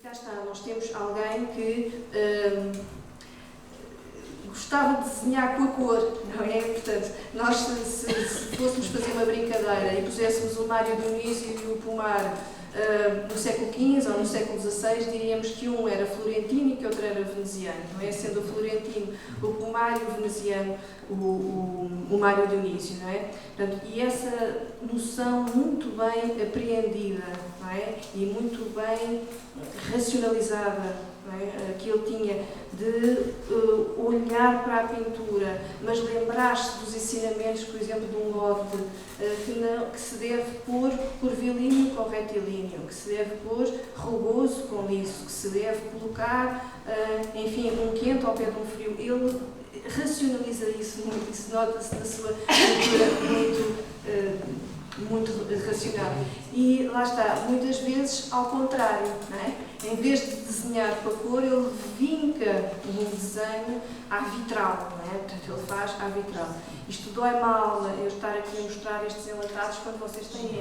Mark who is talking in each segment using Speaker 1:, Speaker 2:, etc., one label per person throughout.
Speaker 1: cá está, nós temos alguém que gostava de desenhar com a cor, não é? Portanto, nós se fôssemos fazer uma brincadeira e puséssemos o Mário Dionísio e o Pomar no século XV ou no século XVI, diríamos que um era florentino e que outro era veneziano, não é? Sendo o florentino o Pomar e o veneziano o Mário Dionísio, não é? Portanto, e essa noção muito bem apreendida, não é? E muito bem racionalizada, não é? Que ele tinha de olhar para a pintura, mas lembrar-se dos ensinamentos, por exemplo, de um Lode, que se deve pôr curvilíneo com retilíneo, que se deve pôr rugoso com liso, que se deve colocar, enfim, um quente ao pé de um frio. Ele racionaliza isso muito, isso nota-se na sua pintura muito racional. E lá está, muitas vezes ao contrário, não é? Em vez de desenhar com a cor, ele vinca um desenho à vitral, não é? Portanto, ele faz à vitral. Isto dói mal eu estar aqui a mostrar estes enlatados quando vocês têm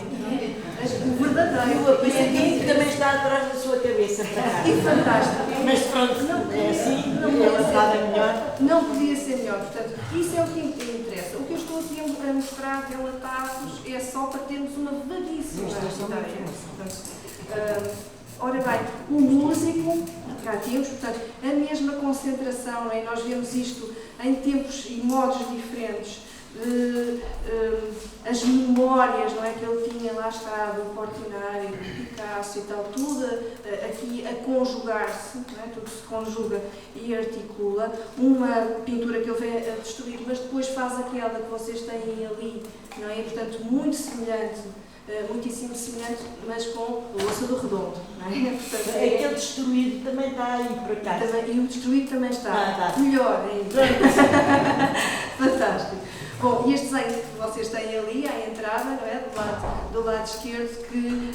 Speaker 1: o verdadeiro.
Speaker 2: O apanhadinho também está atrás da sua cabeça.
Speaker 1: E fantástico.
Speaker 2: Mas pronto, não é assim, enlatado é melhor.
Speaker 1: Não podia ser melhor. Portanto, isso é o que interessa. O que eu estou aqui a mostrar de enlatados é só para termos uma vaguíssima ideia. Ora bem, o músico, cá temos, portanto, a mesma concentração, e nós vemos isto em tempos e modos diferentes, as memórias, não é, que ele tinha, lá está, do Portinari, do Picasso e tal, tudo aqui a conjugar-se, não é? Tudo se conjuga e articula, uma pintura que ele vem a destruir, mas depois faz aquela que vocês têm ali, não é? Portanto, muito semelhante, muitíssimo semelhante, mas com o Louça do Redondo, não é? Portanto,
Speaker 2: aquele destruído também está aí, por acaso.
Speaker 1: E o destruído também está. Melhor ainda. Fantástico. Bom, e este desenho que vocês têm ali, à entrada, não é? Do lado esquerdo, que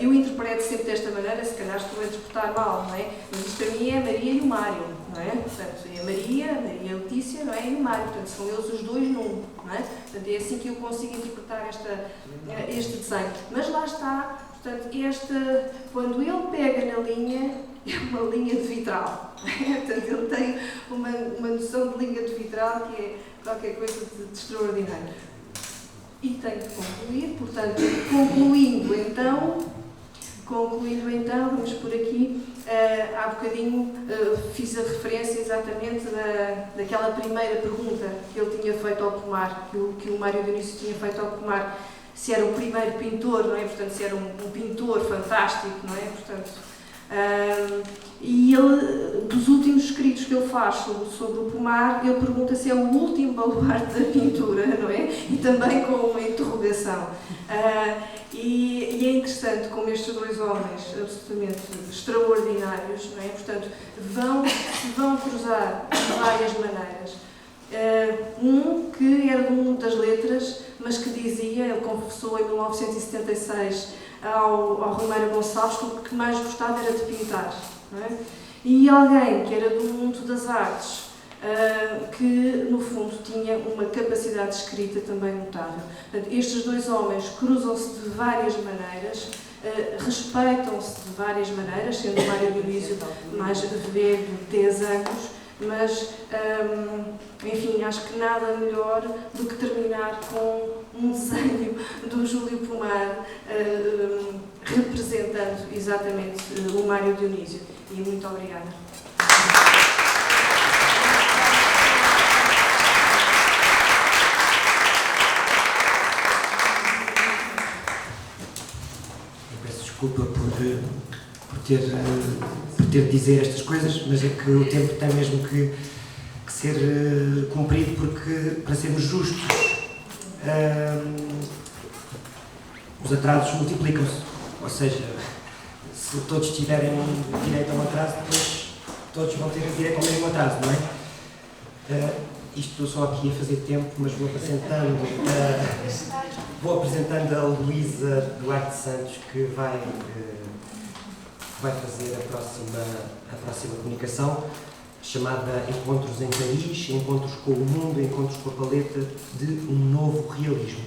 Speaker 1: eu interpreto sempre desta maneira, se calhar estou a interpretar mal, não é? Mas isto para mim é a Maria e o Mário, não é? Portanto, é a Maria Letícia, não é? E o Mário, portanto, são eles os dois num, não é? Portanto, é assim que eu consigo interpretar este desenho. Mas lá está, portanto, quando ele pega na linha, é uma linha de vitral. Portanto, ele tem uma noção de linha de vitral que é qualquer coisa de extraordinário. E tenho que concluir, portanto, concluindo então, vamos por aqui, há bocadinho fiz a referência exatamente daquela primeira pergunta que ele tinha feito ao Pomar, que o Mário Dionísio tinha feito ao Pomar, se era o primeiro pintor, não é? Portanto, se era um pintor fantástico, não é? Portanto, e ele, dos últimos escritos que ele faz sobre o Pomar, ele pergunta se é o último baluarte da pintura, não é? E também com uma interrogação. E é interessante como estes dois homens absolutamente extraordinários, não é? Portanto, vão cruzar de várias maneiras. Um que era do mundo das letras, mas que dizia, ele confessou em 1976 ao Romário Gonçalves que o que mais gostava era de pintar, não é? E alguém que era do mundo das artes, que no fundo tinha uma capacidade de escrita também notável. Portanto, estes dois homens cruzam-se de várias maneiras, respeitam-se de várias maneiras, sendo o Mário Dionísio mais velho, de 10 anos, mas, enfim, acho que nada melhor do que terminar com um desenho do Júlio Pomar representando exatamente o Mário Dionísio. E muito obrigada.
Speaker 3: Eu peço desculpa por ter de dizer estas coisas, mas é que o tempo tem mesmo que ser cumprido, porque, para sermos justos, os atrasos multiplicam-se. Ou seja, se todos tiverem direito a um atraso, depois todos vão ter direito ao mesmo atraso, não é? Isto estou só aqui a fazer tempo, mas vou apresentando a Luísa Duarte Santos, que vai fazer a próxima comunicação, chamada Encontros em Paris, Encontros com o Mundo, Encontros com a Paleta de um Novo Realismo.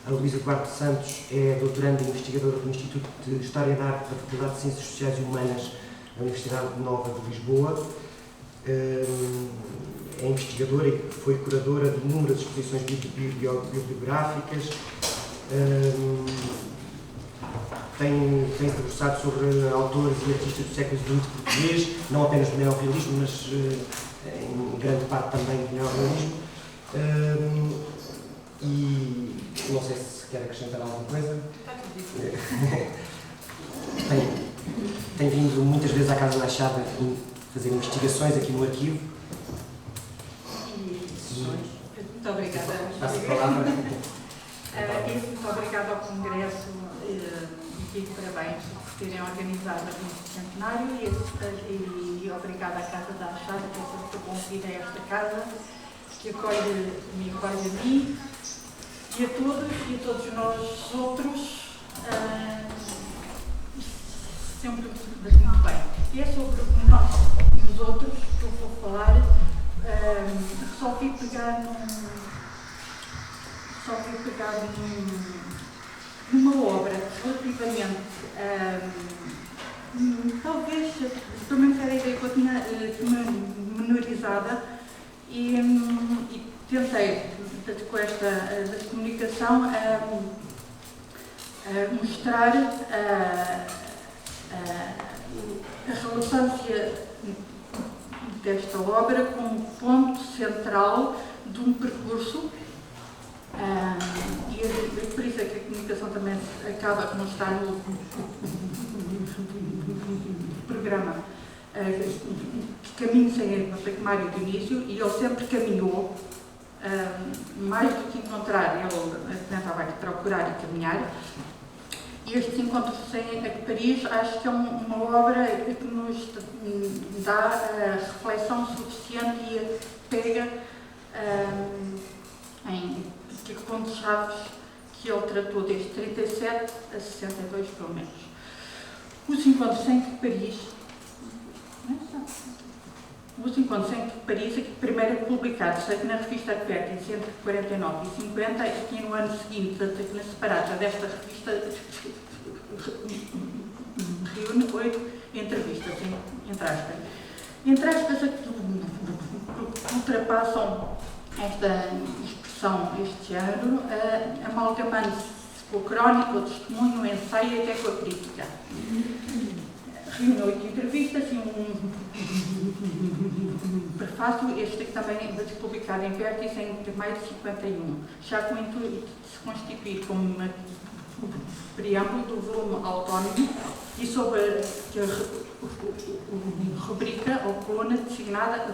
Speaker 3: A Luísa Duarte Santos é doutoranda e investigadora do Instituto de História da Arte da Faculdade de Ciências Sociais e Humanas da Universidade Nova de Lisboa. É investigadora e foi curadora de inúmeras exposições bibliográficas. Tem-se debruçado sobre autores e artistas do século XX português, não apenas do neorrealismo, mas em grande parte também do neorrealismo. E não sei se quer acrescentar alguma coisa. Tem vindo muitas vezes à Casa da Chave fazer investigações aqui no arquivo.
Speaker 4: Muito obrigada.
Speaker 3: Passo a palavra.
Speaker 4: Muito obrigada ao Congresso e parabéns por terem organizado o centenário e obrigada à Casa da Chave por convite a esta casa que me acolhe a mim e a todos nós outros. Sempre muito bem. E é sobre nós e os outros que eu vou falar. Só fui pegar numa obra relativamente, talvez, pelo menos era a ideia que eu tinha menorizada e tentei, com esta comunicação, mostrar a relevância desta obra como ponto central de um percurso e é por isso é que a comunicação também acaba por não estar no programa Caminho sem Mário Dionísio, e ele sempre caminhou, mais do que encontrar, ele tentava procurar e caminhar. E estes encontros em Paris acho que é uma obra que nos dá reflexão suficiente e pega em que pontos-chave que ele tratou desde 37 a 62 pelo menos. Os encontros em Paris, aqui primeiro publicados na revista Advertis entre 49 e 50, e que no ano seguinte, na separada desta revista, reúne 8 entrevistas, entre aspas. Entre aspas, que ultrapassam esta expressão, este género, amalgamando-se com a crónica, o testemunho, o ensaio e até com a crítica. Reúne 8 entrevistas e um prefácio, este que também vai ser publicado em Vertis em maio de 51, já com o intuito de se constituir como uma preâmbulo do volume autónomo e sob a rubrica ou coluna designada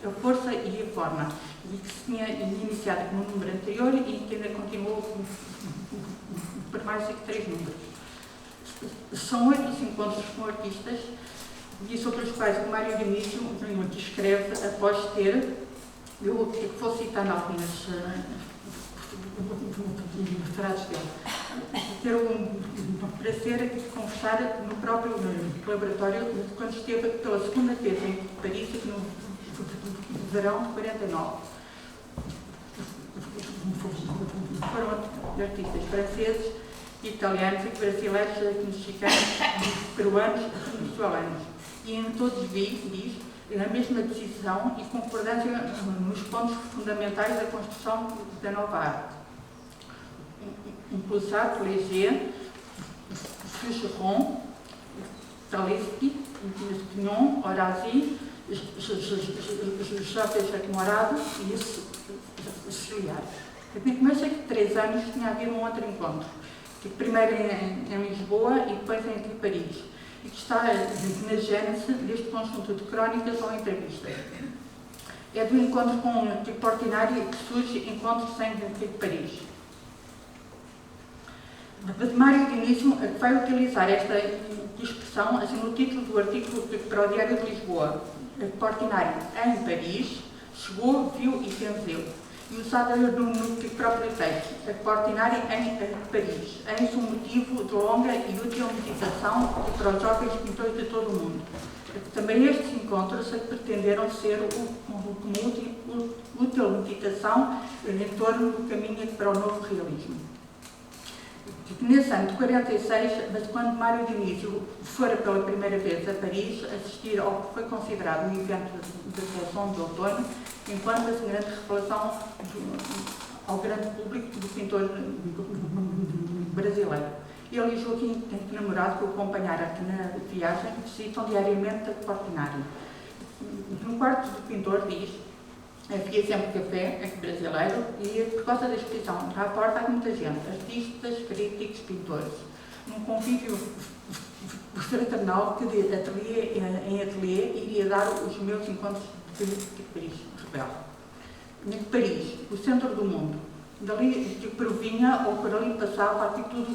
Speaker 4: a força e a forma, e que se tinha iniciado no número anterior e que ainda continuou por mais de 3 números. São 8 os encontros com artistas e sobre os quais o Mário Dionísio escreve após ter, eu vou citar algumas frases dele, ter um prazer de conversar no próprio laboratório quando esteve pela segunda vez em Paris no verão de 49. Foram artistas franceses, italianos, brasileiros, mexicanos, peruanos e venezuelanos. E em todos diz a mesma decisão e concordância nos pontos fundamentais da construção da nova arte. Impulsar Léger, Foucheron, Talisky, Pignon, Horazi, Jacques Morado e Ciliar. Começa que 3 anos tinha havido um outro encontro, que primeiro em Lisboa e depois em Paris, e que está na gênese deste conjunto de crónicas ou entrevistas. É do encontro com o tipo ordinário que surge Encontros em Paris. Mário Dionísio vai utilizar esta expressão assim, no título do artigo para o Diário de Lisboa. Ordinário em Paris, chegou, viu e benzeu. E usada no próprio texto, ordinário em Paris. Eis um motivo de longa e útil meditação para os jovens pintores de todo o mundo. Também estes encontros pretenderam ser uma útil meditação em torno do caminho para o novo realismo. Nesse ano de 46, mas quando Mário Dionísio fora pela primeira vez a Paris, assistir ao que foi considerado um evento da Revolução de Outono, enquanto a grande revelação ao grande público do pintor brasileiro. Ele e Joaquim, namorado, que o acompanharam na viagem, visitam diariamente a Portinari. No quarto do pintor, diz, havia sempre café brasileiro e, por causa da exposição, à porta há muita gente, artistas, críticos, pintores. Num convívio fraternal que de ateliê em ateliê iria dar os meus encontros de Paris, rebelde. Em Paris, o centro do mundo. Dali que provinha ou por ali passava aqui tudo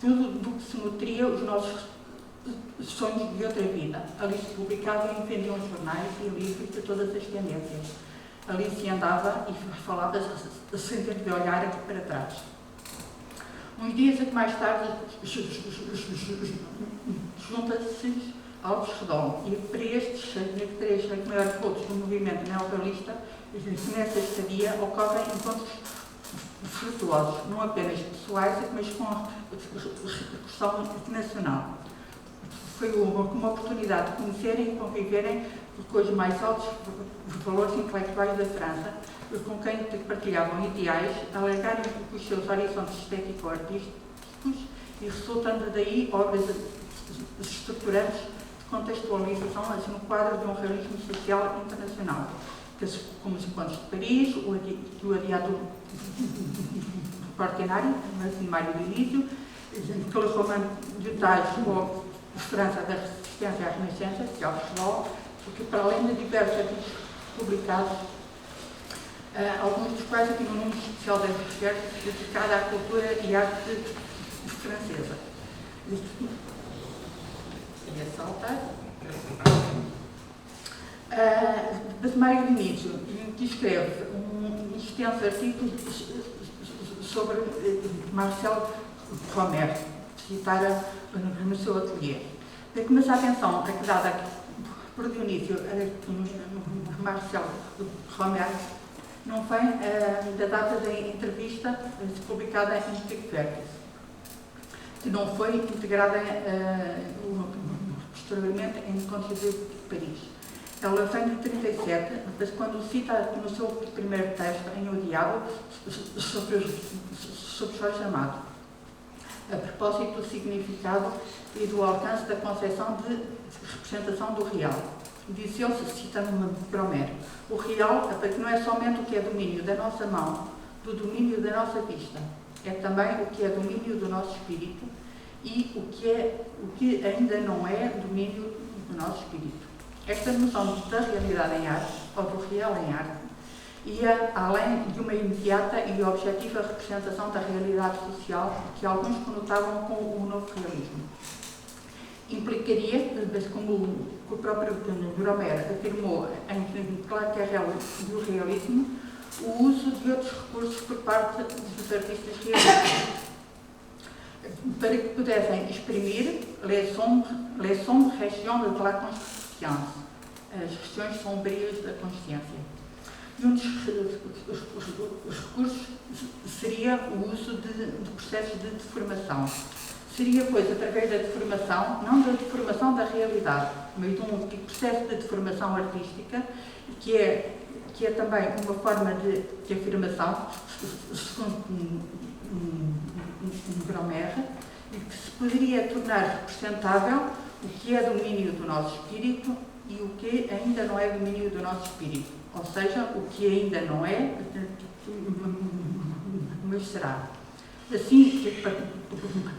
Speaker 4: do que se nutria os nossos sonhos de outra vida. Ali se publicavam e vendiam jornais e livros de todas as tendências. Ali se andava e falava sem ter de olhar aqui para trás. Uns dias mais tarde junta-se Alves Redondo e para estes três maiores pontos do movimento neorrealista, nessa estadia ocorrem encontros frutuosos, não apenas pessoais, mas com repercussão internacional. Foi uma oportunidade de conhecerem e conviverem com os mais altos valores intelectuais da França, com quem partilhavam ideais, alargarem os seus horizontes estético-artísticos e resultando daí obras estruturantes de contextualização assim, no quadro de um realismo social internacional, como os encontros de Paris, o adiado Portinari, de Mário Dionísio, pelo romano de Tais ou Esperança da Resistência à Renascença, de Alves Redondo, porque para além de diversos artigos publicados, alguns dos quais aqui no número especial da recherche, dedicada à cultura e arte francesa. E a saltar. De Mário Dionísio, que escreve um extenso artigo sobre Marcel Romer, citara no seu ateliê. Mas a atenção a que dada por Dionísio Marcel Romer não vem da data da entrevista publicada em Pickford, que não foi integrada posteriormente em Encontros de Paris. Ela vem de 37, mas quando cita no seu primeiro texto, em O Diabo, sobre o Jorge Amado, a propósito do significado e do alcance da concepção de representação do real. Diz ele, citando Bromero, o real não é somente o que é domínio da nossa mão, do domínio da nossa vista, é também o que é domínio do nosso espírito e o que ainda não é domínio do nosso espírito. Esta noção da realidade em arte, ou do real em arte, ia além de uma imediata e objetiva representação da realidade social que alguns conotavam com o novo realismo. Implicaria, como o próprio Bromero afirmou em Claquerel do realismo, o uso de outros recursos por parte dos artistas realistas, para que pudessem exprimir les sombres régions de la conscience, as regiões sombrias da consciência. E um dos recursos seria o uso de processos de deformação. Seria, pois, através da deformação, não da deformação da realidade, mas de um processo de deformação artística, que é também uma forma de afirmação, segundo Bromero, e que se poderia tornar representável o que é domínio do nosso espírito e o que ainda não é domínio do nosso espírito. Ou seja, o que ainda não é, mas será. Assim,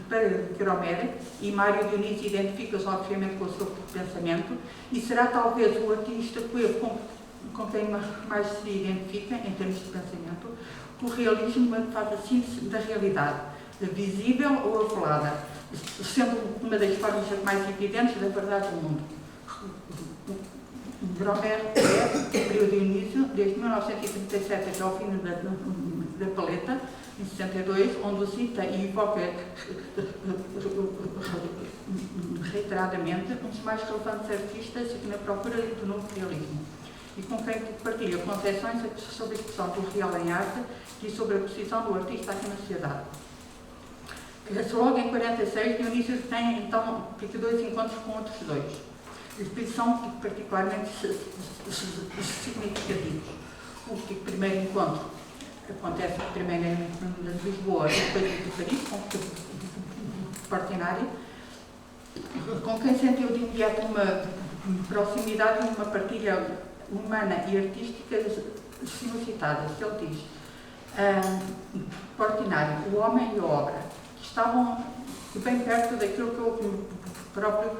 Speaker 4: para Bromero, e Mário Dionísio identifica-se obviamente com o seu pensamento, e será talvez o artista com quem mais se identifica, em termos de pensamento, o realismo faz a síntese da realidade, visível ou avelada, sendo uma das formas mais evidentes da verdade do mundo. Bromero é, no período de início, desde 1937 até ao fim da Paleta, em 62, onde o cita e invoca reiteradamente um dos mais relevantes artistas na procura do novo realismo. e com quem partilha concepções sobre a expressão do real em arte e sobre a posição do artista aqui na sociedade. Logo em 46, Dionísio tem então 2 encontros com outros 2. Eles são particularmente significativos. O primeiro encontro acontece primeiro em Lisboa e depois em Paris, com o Portinari, com quem sentiu de imediato uma proximidade e uma partilha humana e artística sinusitadas, que ele diz. Portinari, o homem e a obra, que estavam bem perto daquilo que eu próprio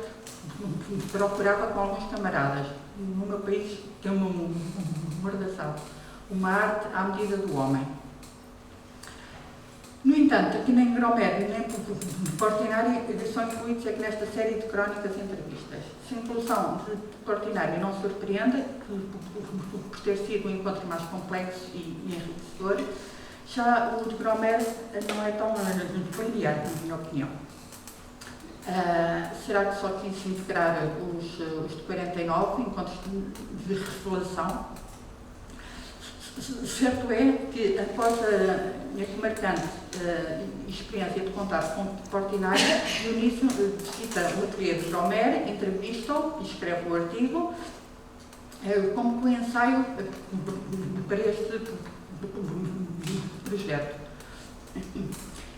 Speaker 4: procurava com alguns camaradas. No meu país tem uma mordação, uma arte à medida do homem. No entanto, aqui nem Grosmere nem Portinari são incluídos aqui nesta série de crónicas e entrevistas. Se a inclusão de Portinari não surpreende, por ter sido um encontro mais complexo e enriquecedor, já o de Grosmere não é tão familiar, na minha opinião. Será que só quis integrar os de 49, encontros de revelação? Certo é que, após a marcante experiência de contato com Portinari, Dionísio visita o ateliê de Grosmere, entrevista-o e escreve o artigo, como que um ensaio para este projeto.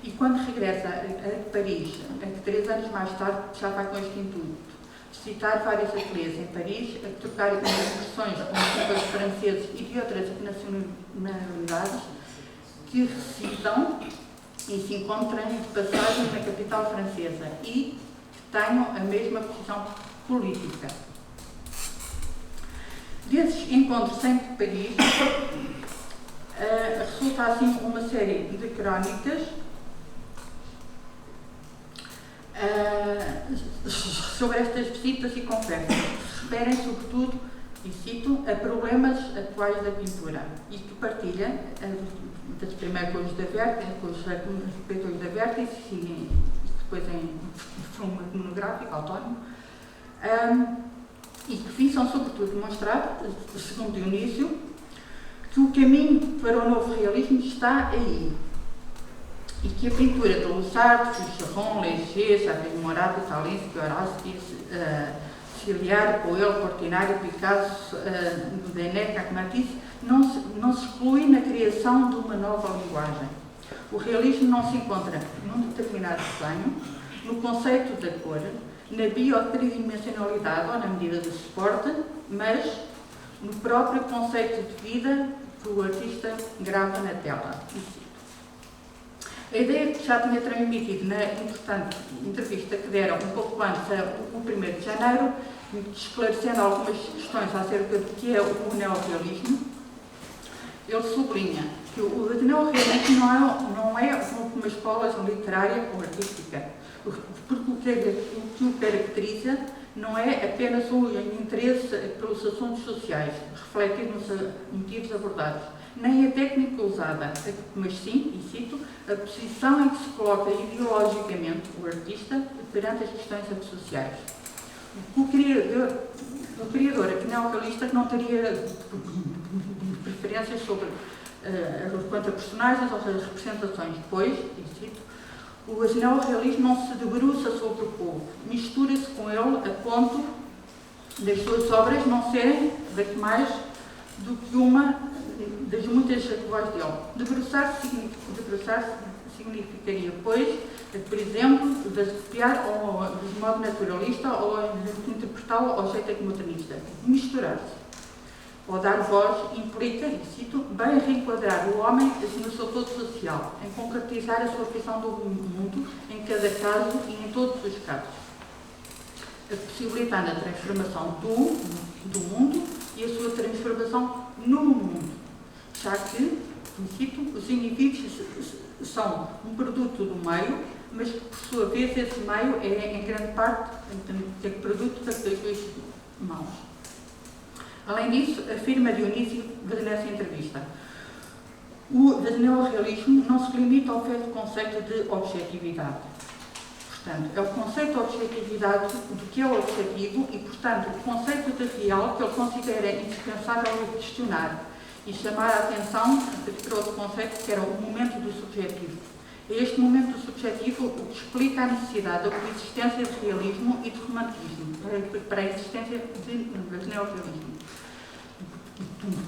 Speaker 4: E quando regressa a Paris, 3 anos mais tarde, já vai com este intuito. Visitar vários ateliês em Paris, a trocar impressões com escritores franceses e de outras nacionalidades que residam e se encontram de passagem na capital francesa e que tenham a mesma posição política. Desses encontros em Paris, resulta assim uma série de crónicas sobre estas visitas e conversas, que referem sobretudo, e cito, a problemas atuais da pintura e que partilha, primeiro com os da Vertes, com os escritores da Vertes e depois em fundo monográfico, autónomo, e que visam sobretudo demonstrar, segundo Dionísio, que o caminho para o novo realismo está aí. E que a pintura de Lussard, Foucheron, Léger, Chaves Morato, Talinsky, Horace, Ciliar, Coelho, Portinari, Picasso, Deneca, Matisse, não se exclui na criação de uma nova linguagem. O realismo não se encontra num determinado desenho, no conceito da cor, na biotridimensionalidade ou na medida do suporte, mas no próprio conceito de vida que o artista grava na tela. A ideia que já tinha transmitido na importante entrevista que deram um pouco antes, o 1º de janeiro, esclarecendo algumas questões acerca do que é o neorrealismo, ele sublinha que o neorrealismo não é uma escola literária ou artística, porque o que o caracteriza não é apenas o interesse pelos assuntos sociais, refletido nos motivos abordados, nem a técnica usada, mas sim, e cito, a posição em que se coloca ideologicamente o artista perante as questões sociais. O criador aqui neorrealista não teria preferências sobre quanto a personagens ou as representações, pois, e cito, o neorrealismo não se debruça sobre o povo, mistura-se com ele a ponto das suas obras não serem mais do que uma das muitas atuais dele. Debruçar-se significaria, pois, por exemplo, de copiar de modo naturalista ou de interpretá-lo ao jeito modernista. Misturar-se ou dar voz implica, e cito, bem reenquadrar o homem no seu todo social, em concretizar a sua visão do mundo em cada caso e em todos os casos, possibilitando a transformação do mundo e a sua transformação no mundo, já que, e cito, os indivíduos são um produto do meio, mas por sua vez esse meio é em grande parte produto das duas mãos. Além disso, afirma Dionísio nessa entrevista, o neorrealismo não se limita ao feito conceito de objetividade. Portanto, é o conceito de objetividade do que é o objetivo e, portanto, o conceito de real que ele considera indispensável questionar e chamar a atenção para outro conceito que era o momento do subjetivo. É este momento do subjetivo o que explica a necessidade da coexistência de realismo e de romantismo para a existência de neorrealismo.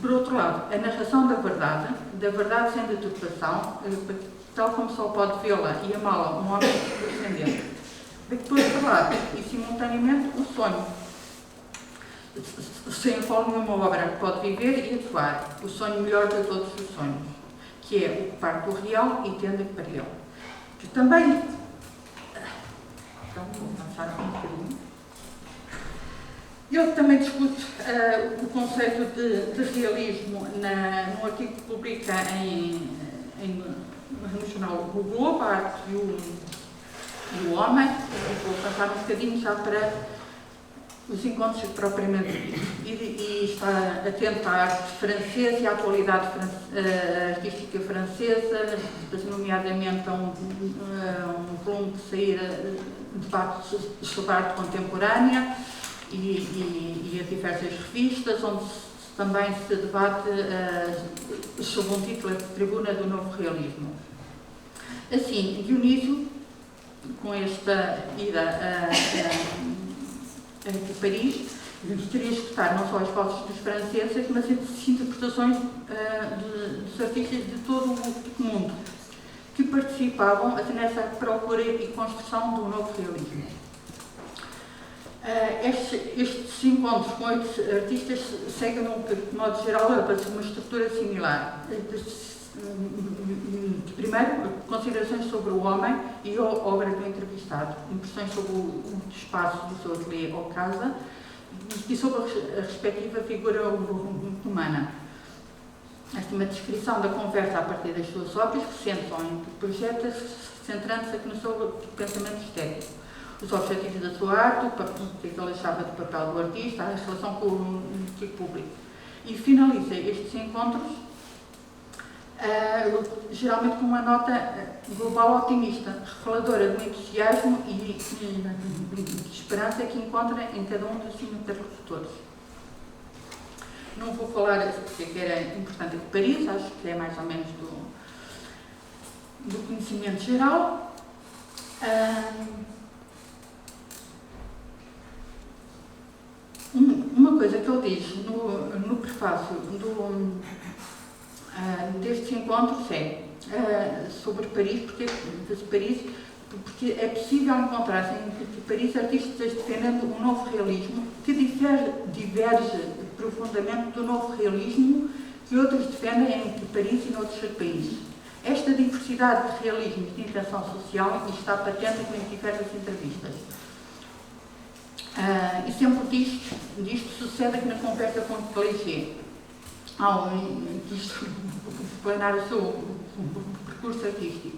Speaker 4: Por outro lado, a narração da verdade sem deturpação, tal como só pode vê-la e amá-la um homem transcendente. Depois, por lado, e simultaneamente, o sonho, sem o qual nenhuma obra pode viver e atuar, o sonho melhor de todos os sonhos, que é o que parte do real e tende para ele. Que também, então vou avançar um bocadinho. Ele também discute o conceito de realismo no artigo que publica no jornal O Globo, a arte e o homem. Vou passar um bocadinho já para os encontros propriamente e está atento à arte francesa e à atualidade artística francesa, nomeadamente a um volume que saíra debate sobre a arte contemporânea e as diversas revistas, onde também se debate sob um título de Tribuna do Novo Realismo. Assim, Dionísio, com esta ida a Paris, queria escutar não só as vozes dos franceses, mas as interpretações dos artistas de todo o mundo, que participavam nessa procura e construção do novo realismo. Estes encontros com estes artistas seguem, de modo geral, uma estrutura similar. Primeiro, considerações sobre o homem e a obra do entrevistado, impressões sobre o espaço do seu ateliê ou casa e sobre a respectiva figura humana. Esta é uma descrição da conversa a partir das suas obras, que centram em projetos, centrando-se no seu pensamento estético, os objetivos da sua arte, o que ele achava do papel do artista, a relação com o público. E finaliza estes encontros geralmente com uma nota global otimista, reveladora do entusiasmo e de esperança que encontra em cada um dos interlocutores. Não vou falar porque era importante de Paris, acho que é mais ou menos do conhecimento geral. Uma coisa que ele diz no prefácio destes encontros é sobre Paris, porque é possível encontrar em Paris artistas defendendo um novo realismo que diverge profundamente do novo realismo que outros defendem em Paris e noutros países. Esta diversidade de realismos de intenção social está patente em diversas entrevistas. E sempre disto sucede que na conversa com o Cléger, que isto planear o seu percurso artístico,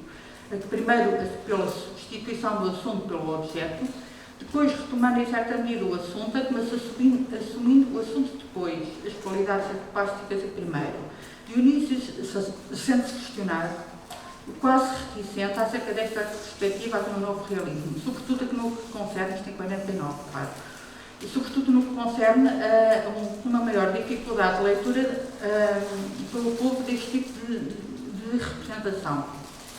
Speaker 4: primeiro pela substituição do assunto pelo objeto, depois retomando em certa medida o assunto, mas assumindo o assunto depois, as qualidades plásticas primeiro. Dionísio sente-se questionado, quase reticente acerca desta perspectiva no novo realismo, sobretudo no que concerne, isto em 49, claro, e sobretudo no que concerne uma maior dificuldade de leitura pelo povo deste tipo de representação,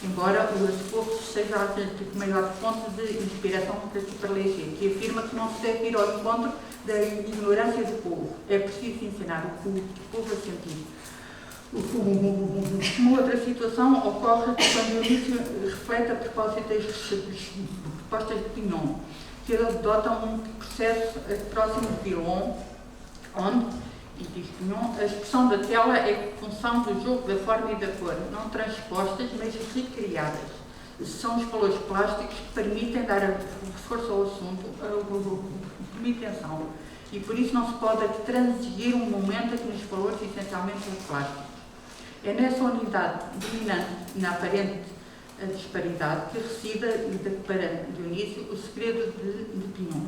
Speaker 4: embora o povo seja a maior fonte de inspiração para Léger, que afirma que não se deve ir ao encontro da ignorância do povo, é preciso ensinar o povo a sentir. Uma outra situação ocorre quando o Dionísio reflete a propósito das propostas de Pinon, que adotam um processo próximo de Villon, onde, e diz Pinon, a expressão da tela é função do jogo da forma e da cor, não transpostas, mas recriadas. São os valores plásticos que permitem dar força ao assunto, uma intenção, e por isso não se pode transigir um momento aqui nos valores essencialmente plásticos. É nessa unidade dominante, na aparente disparidade, que reside para Dionísio o segredo de Pinon,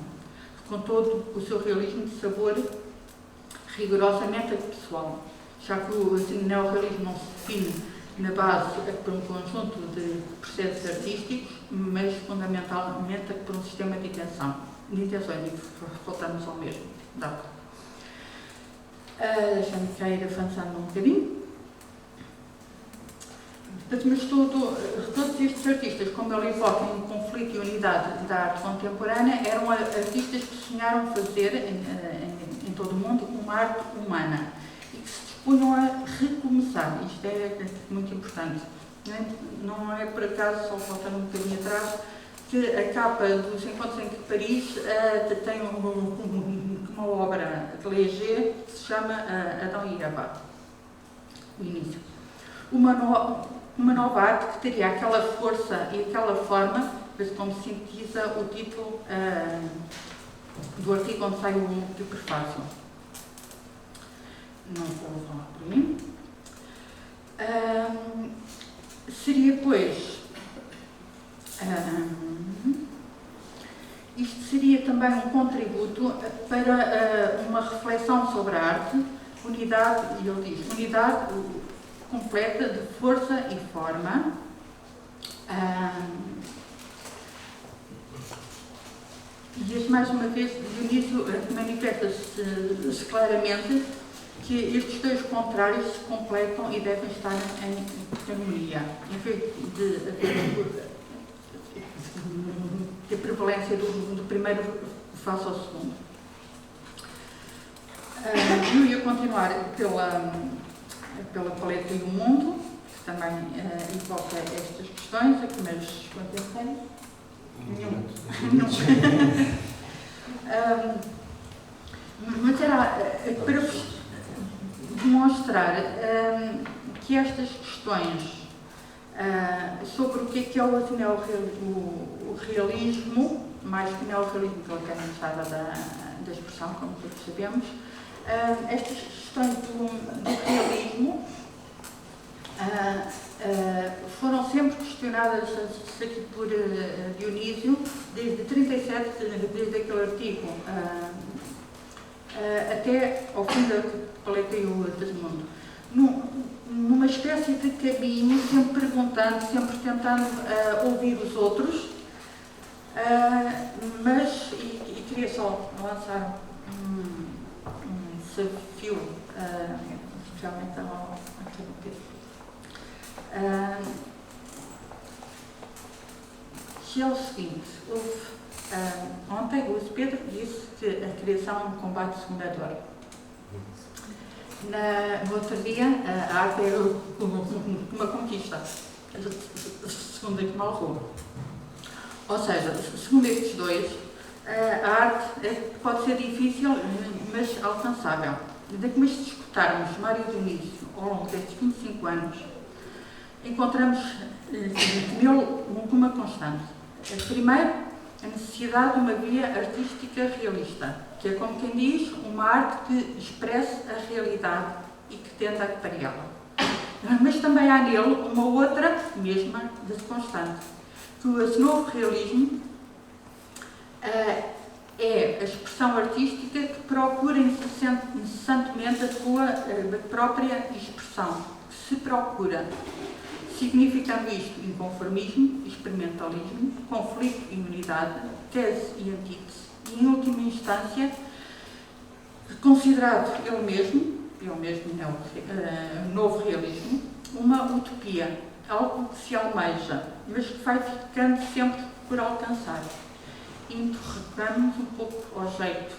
Speaker 4: com todo o seu realismo de sabor rigorosamente pessoal, já que o neorrealismo não se define na base por um conjunto de processos artísticos, mas fundamentalmente por um sistema de intenções, e voltamos ao mesmo dado. Deixa-me ir avançando um bocadinho. Mas todos estes artistas, como ele evoca em conflito e unidade da arte contemporânea, eram artistas que sonharam fazer em todo o mundo uma arte humana e que se dispunham a recomeçar. Isto é muito importante. Não é por acaso, só voltando um bocadinho atrás, que a capa dos Encontros em Paris tem uma obra de Léger que se chama Adão e Eva, o início. Uma nova arte que teria aquela força e aquela forma, como sintetiza o título do artigo onde sai o prefácio. Não vou falar por mim. Seria, pois, isto seria também um contributo para uma reflexão sobre a arte, unidade, e ele diz, unidade completa de força e forma, e mais uma vez, Dionísio manifesta-se claramente que estes dois contrários se completam e devem estar em harmonia, em vez de a prevalência do primeiro face ao segundo. Eu ia continuar pela paleta e o mundo, que também evoca estas questões, mas quanto tempo tenho? Mas era para demonstrar que estas questões sobre o que é o realismo, mais que neorrealismo, que ele tem lançada da expressão, como todos sabemos, estas questões do realismo foram sempre questionadas aqui por Dionísio, desde 37, desde aquele artigo, até ao fim da paleta e o Desmundo. Numa espécie de caminho, sempre perguntando, sempre tentando ouvir os outros, mas, e queria só lançar um desafio, especialmente ao que é o seguinte, ontem o Pedro disse que a criação é um combate segundo a dor. No outro dia, a arte é uma conquista, segundo a Malraux. Ou seja, segundo estes dois, a arte pode ser difícil, mas alcançável. Mas se escutarmos Mário Dionísio ao longo destes 25 anos, encontramos nele uma constante. Primeiro, a necessidade de uma via artística realista, que é, como quem diz, uma arte que expresse a realidade e que tenda a clareá-la. Mas também há nele uma outra, mesma, de constante, que esse novo realismo é a expressão artística que procura incessantemente a sua própria expressão, que se procura, significando isto inconformismo, experimentalismo, conflito e unidade, tese e antítese, e, em última instância, considerado ele mesmo novo realismo, uma utopia, algo que se almeja, mas que vai ficando sempre por alcançar. Interrogamos um pouco ao jeito,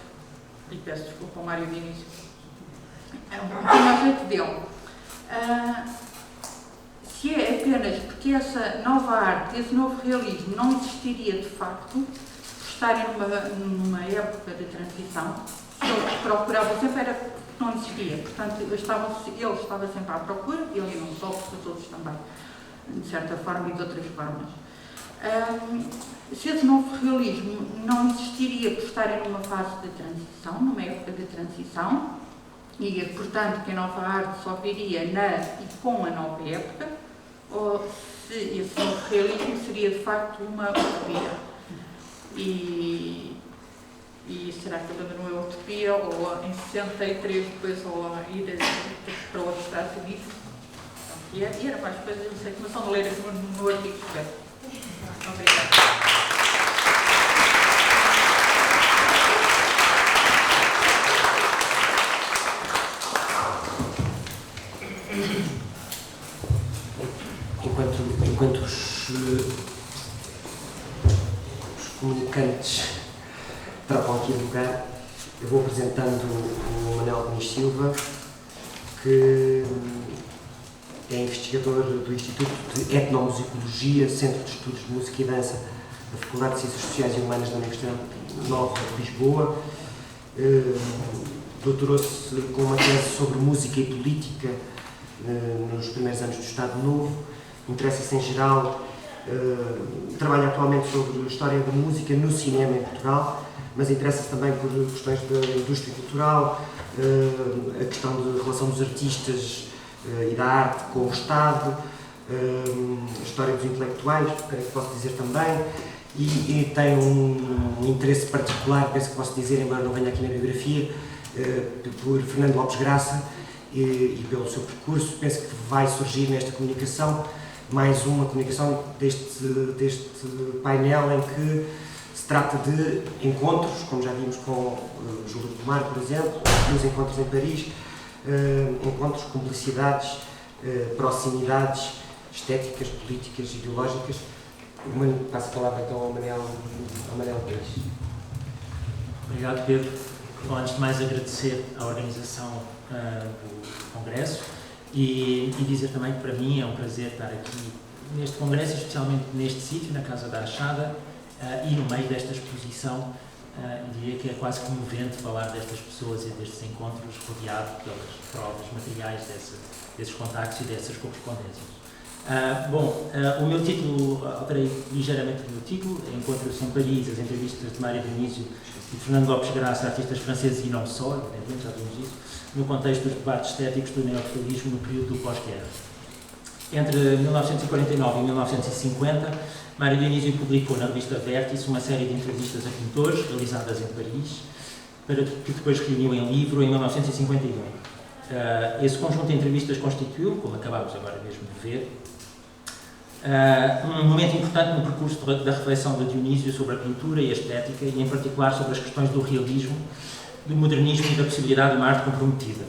Speaker 4: e peço desculpa ao Mário Dionísio, um pouquinho ao jeito dele. Se é apenas porque essa nova arte, esse novo realismo não existiria de facto, por estarem numa época de transição, ele procurava sempre era porque não existia. Portanto, ele estava sempre à procura, ele e não só, os outros também, de certa forma e de outras formas. Se esse novo realismo não existiria por estarem numa fase de transição, numa época de transição, e, portanto, que a nova arte só viria na e com a nova época, ou se esse novo realismo seria de facto uma utopia. E será que ele não é utopia, ou em 63 depois, ou a ir para outros Estados Unidos? E era mais coisas, eu sei que não são de ler aqui no artigo escrito. Obrigada.
Speaker 3: Enquanto os comunicantes trocam aqui de lugar, eu vou apresentando o Manuel Gomes Silva, que é investigador do Instituto de Etnomusicologia, Centro de Estudos de Música e Dança da Faculdade de Ciências Sociais e Humanas da Universidade Nova de Lisboa. Doutorou-se com uma tese sobre música e política nos primeiros anos do Estado Novo. Interessa-se em geral, trabalha atualmente sobre a história da música no cinema em Portugal, mas interessa-se também por questões da indústria cultural, a questão da relação dos artistas e da arte com o Estado, a história dos intelectuais, creio que posso dizer também, e tem um interesse particular, penso que posso dizer, embora não venha aqui na biografia, por Fernando Lopes Graça e pelo seu percurso. Penso que vai surgir nesta comunicação mais uma comunicação deste painel em que se trata de encontros, como já vimos com Júlio Pomar, por exemplo, nos encontros em Paris, encontros, cumplicidades, proximidades estéticas, políticas, ideológicas. Passo a palavra então ao Manel Pires.
Speaker 5: Obrigado, Pedro. Bom, antes de mais agradecer à organização do Congresso e dizer também que para mim é um prazer estar aqui neste Congresso, especialmente neste sítio, na Casa da Achada, e no meio desta exposição. Diria que é quase comovente falar destas pessoas e destes encontros, rodeado pelas provas materiais desses contactos e dessas correspondências. O meu título, alterei ligeiramente o meu título, Encontros em Paris, as entrevistas de Mário Dionísio e Fernando Lopes Graça, artistas franceses e não só, evidentemente, já vimos isso, no contexto dos debates estéticos do neorrealismo no período do pós-guerra. Entre 1949 e 1950, Mário Dionísio publicou na revista Vértice uma série de entrevistas a pintores realizadas em Paris, que depois reuniu em livro em 1951. Esse conjunto de entrevistas constituiu, como acabámos agora mesmo de ver, um momento importante no percurso da reflexão de Dionísio sobre a pintura e a estética, e em particular sobre as questões do realismo, do modernismo e da possibilidade de uma arte comprometida.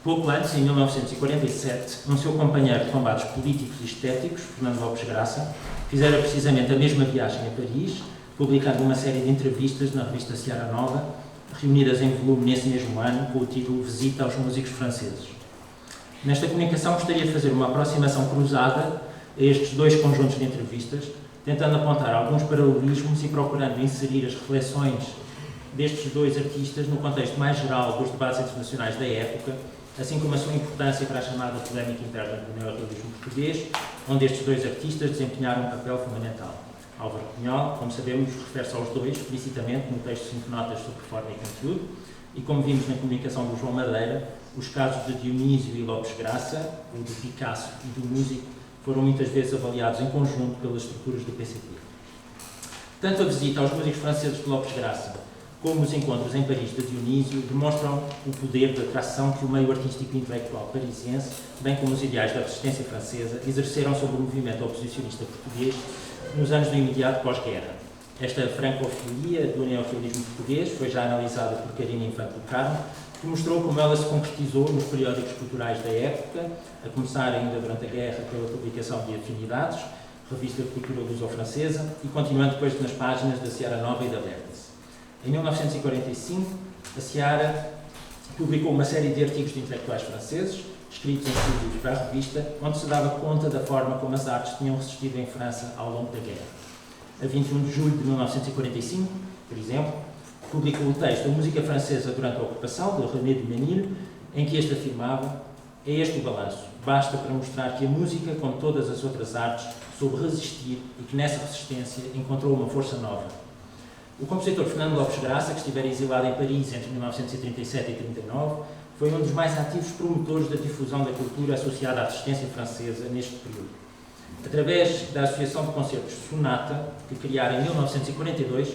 Speaker 5: Pouco antes, em 1947, um seu companheiro de combates políticos e estéticos, Fernando Lopes Graça, fizera precisamente a mesma viagem a Paris, publicando uma série de entrevistas na revista Seara Nova, reunidas em volume nesse mesmo ano, com o título Visita aos Músicos Franceses. Nesta comunicação gostaria de fazer uma aproximação cruzada a estes dois conjuntos de entrevistas, tentando apontar alguns paralelismos e procurando inserir as reflexões destes dois artistas no contexto mais geral dos debates internacionais da época, assim como a sua importância para a chamada polémica interna do neorrealismo português, onde estes dois artistas desempenharam um papel fundamental. Álvaro Cunhal, como sabemos, refere-se aos dois explicitamente no texto 5 notas sobre forma e conteúdo, e como vimos na comunicação do João Madeira, os casos de Dionísio e Lopes Graça, o de Picasso e do músico, foram muitas vezes avaliados em conjunto pelas estruturas do PCP. Tanto a visita aos músicos franceses de Lopes Graça como os encontros em Paris de Dionísio demonstram o poder de atração que o meio artístico e intelectual parisiense, bem como os ideais da resistência francesa, exerceram sobre o movimento oposicionista português nos anos do imediato pós-guerra. Esta francofilia do neorrealismo português foi já analisada por Carina Infante do Carmo, que mostrou como ela se concretizou nos periódicos culturais da época, a começar ainda durante a guerra pela publicação de Afinidades, revista de cultura luso-francesa, e continuando depois nas páginas da Seara Nova e da Vértice. Em 1945, a Seara publicou uma série de artigos de intelectuais franceses, escritos em estudos para a revista, onde se dava conta da forma como as artes tinham resistido em França ao longo da guerra. A 21 de julho de 1945, por exemplo, publicou o texto A Música Francesa durante a Ocupação, de René Duménil, em que este afirmava: é este o balanço, basta para mostrar que a música, como todas as outras artes, soube resistir e que nessa resistência encontrou uma força nova. O compositor Fernando Lopes Graça, que estivera exilado em Paris entre 1937 e 1939, foi um dos mais ativos promotores da difusão da cultura associada à resistência francesa neste período. Através da Associação de Concertos Sonata, que criara em 1942,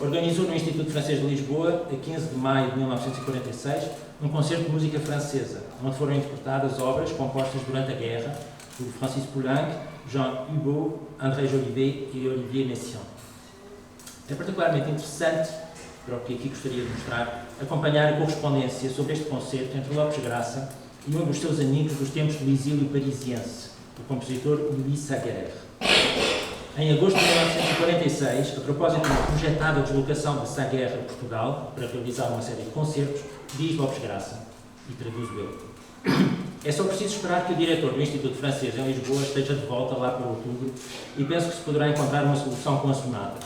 Speaker 5: organizou no Instituto Francês de Lisboa, a 15 de maio de 1946, um concerto de música francesa, onde foram interpretadas obras compostas durante a guerra, por Francis Poulenc, Jean Hubaut, André Jolivet e Olivier Messiaen. É particularmente interessante, para o que aqui gostaria de mostrar, acompanhar a correspondência sobre este concerto entre Lopes Graça e um dos seus amigos dos tempos do exílio parisiense, o compositor Louis Saguerre. Em agosto de 1946, a propósito de uma projetada deslocação de Saguerre a Portugal para realizar uma série de concertos, diz Lopes Graça, e traduzo eu: é só preciso esperar que o diretor do Instituto Francês em Lisboa esteja de volta lá para outubro e penso que se poderá encontrar uma solução com a sonata.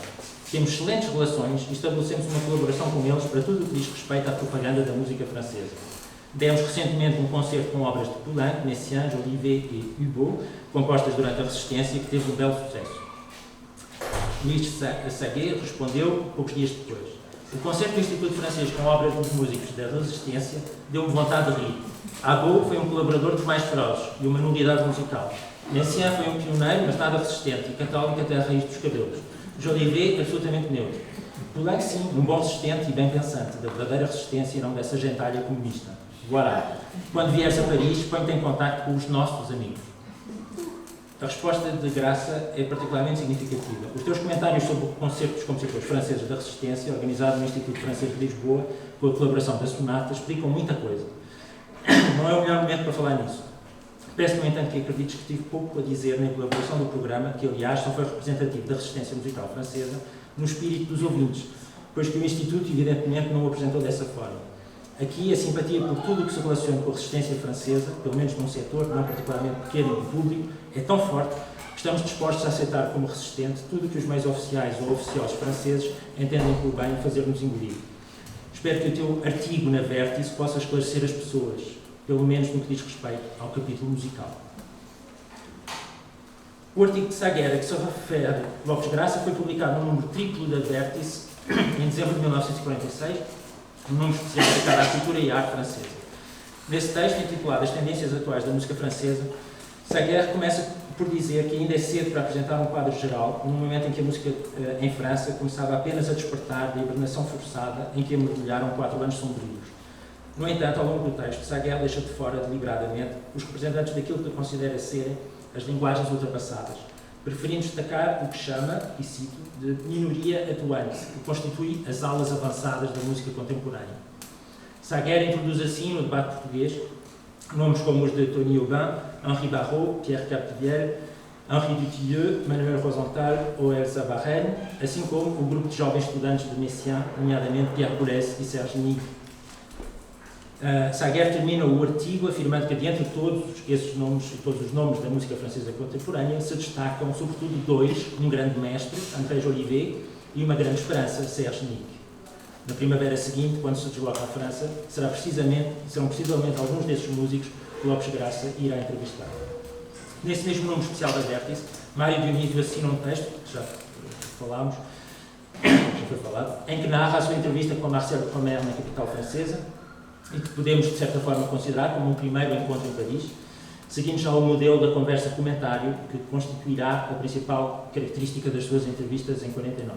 Speaker 5: Temos excelentes relações e estabelecemos uma colaboração com eles para tudo o que diz respeito à propaganda da música francesa. Demos recentemente um concerto com obras de Poulenc, Messiaen, Jolivet e Hubaut, compostas durante a Resistência, que teve um belo sucesso. Louis Saguerre respondeu poucos dias depois: o concerto do Instituto Francês com obras dos músicos da Resistência deu-me vontade de rir. Hubaut foi um colaborador dos mais ferozes e uma nulidade musical. Messiaen foi um pioneiro, mas nada resistente e católico até a raiz dos cabelos. Jolivet, absolutamente neutro. Poulenc, sim, um bom resistente e bem pensante, da verdadeira resistência e não dessa gentalha comunista. Voilà. Quando vieres a Paris, põe-te em contacto com os nossos amigos. A resposta de Graça é particularmente significativa. Os teus comentários sobre o concerto dos compositores franceses da Resistência, organizado no Instituto Francês de Lisboa, com a colaboração da Sonata, explicam muita coisa. Não é o melhor momento para falar nisso. Peço, no entanto, que acredites que tive pouco a dizer na elaboração do programa, que, aliás, só foi representativo da resistência musical francesa, no espírito dos ouvintes, pois que o Instituto, evidentemente, não o apresentou dessa forma. Aqui, a simpatia por tudo o que se relaciona com a resistência francesa, pelo menos num setor não particularmente pequeno e público, é tão forte que estamos dispostos a aceitar como resistente tudo o que os meios oficiais ou oficiosos franceses entendem por bem fazer-nos engolir. Espero que o teu artigo na Vértice possa esclarecer as pessoas, pelo menos no que diz respeito ao capítulo musical. O artigo de Saguerre, que se refere a Lopes Graça, foi publicado no número triplo da Vértice em dezembro de 1946, um número especial dedicado à cultura e à arte francesa. Nesse texto, intitulado As Tendências Atuais da Música Francesa, Saguerre começa por dizer que ainda é cedo para apresentar um quadro geral, num momento em que a música em França começava apenas a despertar da hibernação forçada em que a mergulharam 4 anos sombrios. No entanto, ao longo do texto, Saguerre deixa de fora, deliberadamente, os representantes daquilo que considera serem as linguagens ultrapassadas, preferindo destacar o que chama, e cito, de minoria atuante, que constitui as alas avançadas da música contemporânea. Saguerre introduz assim no debate português nomes como os de Tony Aubin, Henri Barrault, Pierre Capdevielle, Henri Dutilleux, Manuel Rosenthal ou Elsa Varenne, assim como o grupo de jovens estudantes de Messiaen, nomeadamente Pierre Boulez e Serge Nigues. Saguerre termina o artigo afirmando que, dentre todos esses nomes e todos os nomes da música francesa contemporânea, se destacam sobretudo 2, um grande mestre, André Jolivet, e uma grande esperança, Serge Nigues. Na primavera seguinte, quando se desloca à França, serão precisamente alguns desses músicos que Lopes Graça irá entrevistar. Nesse mesmo número especial da Vértice, Mário Dionísio assina um texto, que já falámos, já foi falado, em que narra a sua entrevista com Marcel Romer na capital francesa, e que podemos, de certa forma, considerar como um primeiro encontro em Paris, seguindo já o modelo da conversa-comentário que constituirá a principal característica das suas entrevistas em 49.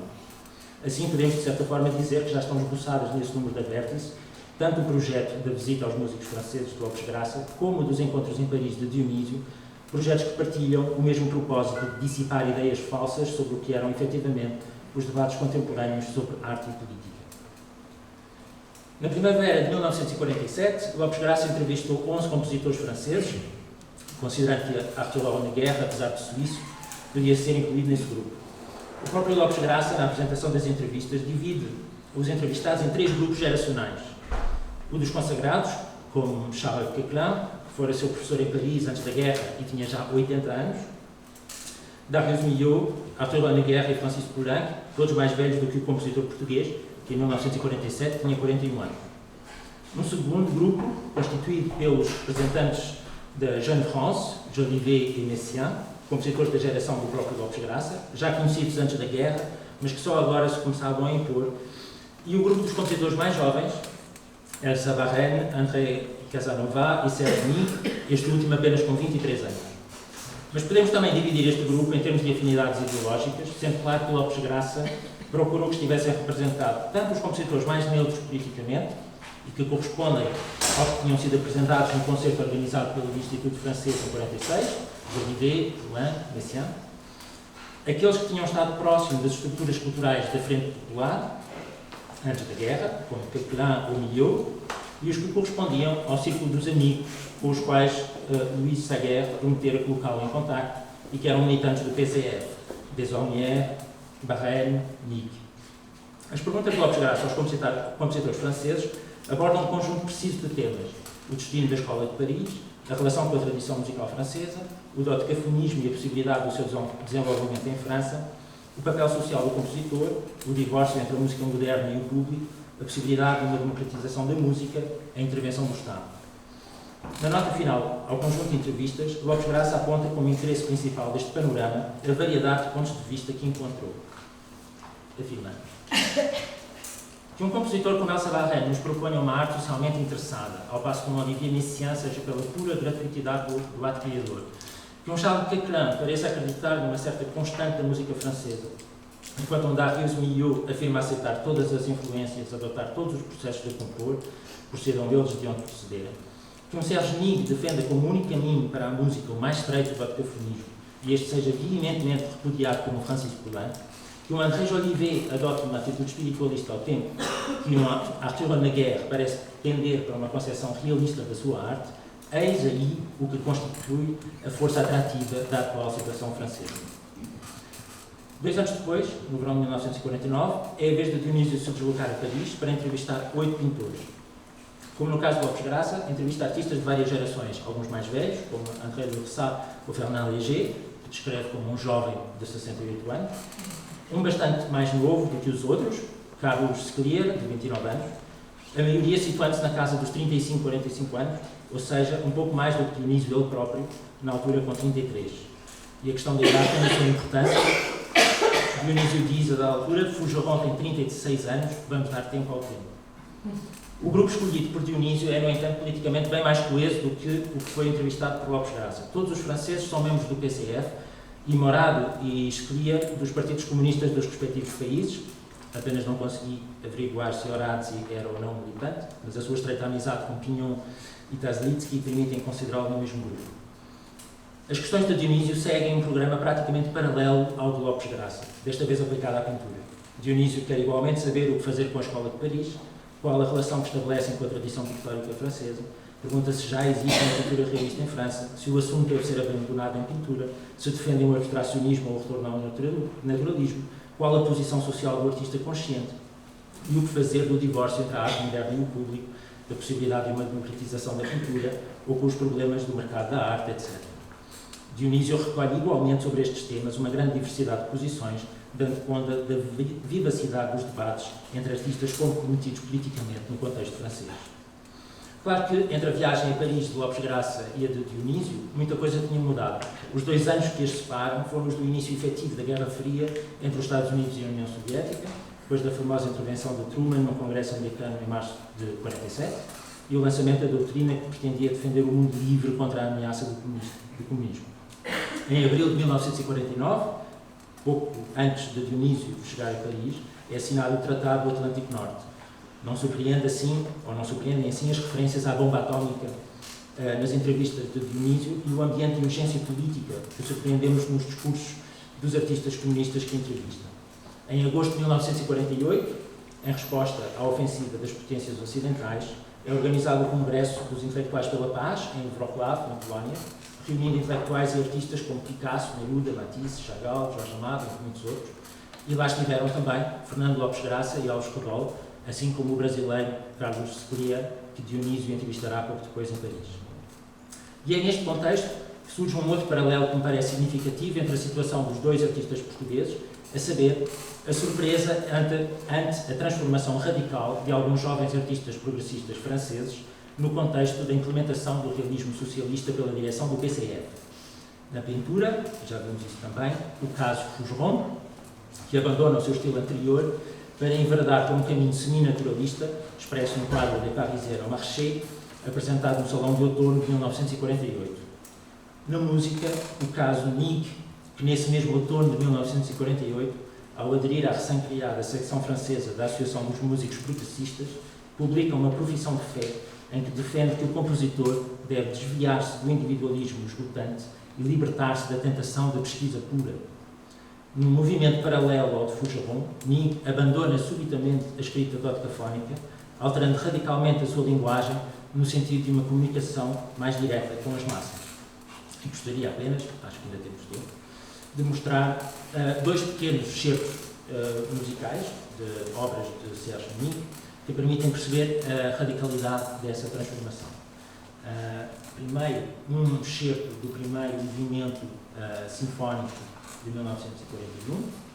Speaker 5: Assim, podemos, de certa forma, dizer que já estão esboçadas nesse número da Vértice, tanto o projeto da visita aos músicos franceses de Lopes Graça, como o dos encontros em Paris de Dionísio, projetos que partilham o mesmo propósito de dissipar ideias falsas sobre o que eram, efetivamente, os debates contemporâneos sobre arte e política. Na primavera de 1947, Lopes Graça entrevistou 11 compositores franceses, considerando que Arthur Honegger, apesar de suíço, podia ser incluído nesse grupo. O próprio Lopes Graça, na apresentação das entrevistas, divide os entrevistados em 3 grupos geracionais. O dos consagrados, como Charles Queclin, que fora seu professor em Paris antes da guerra e tinha já 80 anos, Darius Milhaud, Arthur Honegger e Francis Poulenc, todos mais velhos do que o compositor português, que em 1947 tinha 41 anos. Um segundo grupo, constituído pelos representantes da Jeune France, Jolivet e Messiaen, compositores da geração do próprio Lopes Graça, já conhecidos antes da guerra, mas que só agora se começavam a impor, e o grupo dos compositores mais jovens, Elsa Varenne, André Casanova e Serge Nigues, este último apenas com 23 anos. Mas podemos também dividir este grupo em termos de afinidades ideológicas, sendo claro que Lopes Graça procurou que estivessem representados tanto os compositores mais neutros politicamente, e que correspondem aos que tinham sido apresentados no concerto organizado pelo Instituto Francês em 46, Jolivet, Rouen, Messiaen, aqueles que tinham estado próximos das estruturas culturais da Frente Popular, antes da guerra, como Capelin ou Milhaud, e os que correspondiam ao círculo dos amigos, com os quais Louis Saguer prometera colocá-lo em contacto e que eram militantes do PCF, Desaulnières, Barrème, Nick. As perguntas de Lopes Graça aos compositores franceses abordam um conjunto preciso de temas: o destino da Escola de Paris, a relação com a tradição musical francesa, o dodecafonismo e a possibilidade do seu desenvolvimento em França, o papel social do compositor, o divórcio entre a música moderna e o público, a possibilidade de uma democratização da música, a intervenção do Estado. Na nota final ao conjunto de entrevistas, Lopes Graça aponta como interesse principal deste panorama a variedade de pontos de vista que encontrou. Afirma que um compositor como Elsa Barrème nos proponha uma arte socialmente interessada, ao passo que um Olivier Messiaen seja pela pura gratuitidade do ato criador, que um Charles Capelin pareça acreditar numa certa constante da música francesa, enquanto um Darius Milhaud afirma aceitar todas as influências, adotar todos os processos de compor, procedam eles de onde procederem, que um Serge Nigues defenda como único caminho para a música o mais estreito do dodecafonismo e este seja veementemente repudiado como Francis Poulenc, que um André Jolivet adote uma atitude espiritualista ao tempo que um Arthur Honegger parece tender para uma concepção realista da sua arte, eis aí o que constitui a força atrativa da atual situação francesa. 2 anos depois, no verão de 1949, é a vez de Dionísio se deslocar a Paris para entrevistar 8 pintores. Como no caso de Lopes Graça, entrevista artistas de várias gerações, alguns mais velhos, como André Lurçat ou Fernand Léger, que descreve como um jovem de 68 anos, um bastante mais novo do que os outros, Carlos Seclier, de 29 anos, a maioria situando-se na casa dos 35, 45 anos, ou seja, um pouco mais do que Dionísio ele próprio, na altura com 33. E a questão da idade tem a sua importância. Dionísio diz, a da altura, Fougeron tem 36 anos, vamos dar tempo ao tempo. O grupo escolhido por Dionísio é, no entanto, politicamente bem mais coeso do que o que foi entrevistado por Lopes Graça. Todos os franceses são membros do PCF, e Morado e Esclia dos partidos comunistas dos respectivos países. Apenas não consegui averiguar se Oradzi era ou não militante, mas a sua estreita amizade com Pignon e Taslitsky permitem considerá-lo no mesmo grupo. As questões de Dionísio seguem um programa praticamente paralelo ao de Lopes Graça, desta vez aplicado à pintura. Dionísio quer igualmente saber o que fazer com a Escola de Paris, qual a relação que estabelecem com a tradição pictórica francesa, pergunta se já existe uma pintura realista em França, se o assunto deve ser abandonado em pintura, se defendem o abstracionismo ou o retorno ao naturalismo, qual a posição social do artista consciente e o que fazer do divórcio entre a arte moderna e o público, da possibilidade de uma democratização da pintura ou com os problemas do mercado da arte, etc. Dionísio recolhe igualmente sobre estes temas uma grande diversidade de posições, dando conta da vivacidade dos debates entre artistas comprometidos politicamente no contexto francês. Claro que entre a viagem a Paris de Lopes Graça e a de Dionísio, muita coisa tinha mudado. Os 2 anos que as separam foram os do início efetivo da Guerra Fria entre os Estados Unidos e a União Soviética, depois da famosa intervenção de Truman no Congresso americano em março de 1947, e o lançamento da doutrina que pretendia defender o mundo livre contra a ameaça do comunismo. Em abril de 1949, pouco antes de Dionísio chegar a Paris, é assinado o Tratado do Atlântico Norte. Não surpreendem assim as referências à bomba atómica nas entrevistas de Dionísio e o ambiente de urgência política que surpreendemos nos discursos dos artistas comunistas que entrevistam. Em agosto de 1948, em resposta à ofensiva das potências ocidentais, é organizado o Congresso dos Intelectuais pela Paz, em Wrocław, na Polónia, reunindo intelectuais e artistas como Picasso, Neruda, Matisse, Chagall, Jorge Amado, entre muitos outros, e lá estiveram também Fernando Lopes Graça e Alves Codolo, assim como o brasileiro Carlos Seclier, que Dionísio entrevistará pouco depois em Paris. E é neste contexto que surge um outro paralelo que me parece significativo entre a situação dos 2 artistas portugueses, a saber, a surpresa ante a transformação radical de alguns jovens artistas progressistas franceses no contexto da implementação do realismo socialista pela direção do PCF. Na pintura, já vimos isso também, o caso Fougeron, que abandona o seu estilo anterior para enverdar por um caminho semi-naturalista, expresso no quadro de Parisière au Marché, apresentado no Salão de Outono de 1948. Na música, o caso Nick, que nesse mesmo outono de 1948, ao aderir à recém-criada secção francesa da Associação dos Músicos Progressistas, publica uma profissão de fé em que defende que o compositor deve desviar-se do individualismo esgotante e libertar-se da tentação da pesquisa pura. Num movimento paralelo ao de Foucheron, Ning abandona subitamente a escrita dodecafónica, alterando radicalmente a sua linguagem no sentido de uma comunicação mais direta com as massas. E gostaria apenas, acho que ainda temos tempo, de mostrar dois pequenos excertos musicais de obras de Serge Ning que permitem perceber a radicalidade dessa transformação. Primeiro, um excerto do primeiro movimento sinfónico de 1941.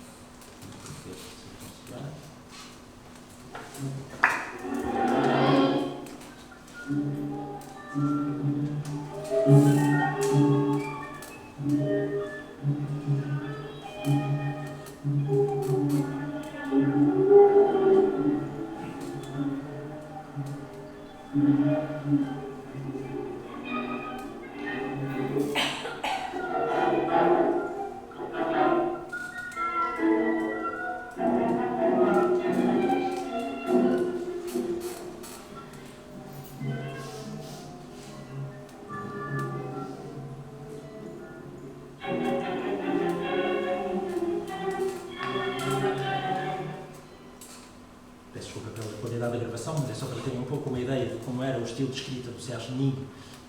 Speaker 5: Estilo de escrita do Serge Ning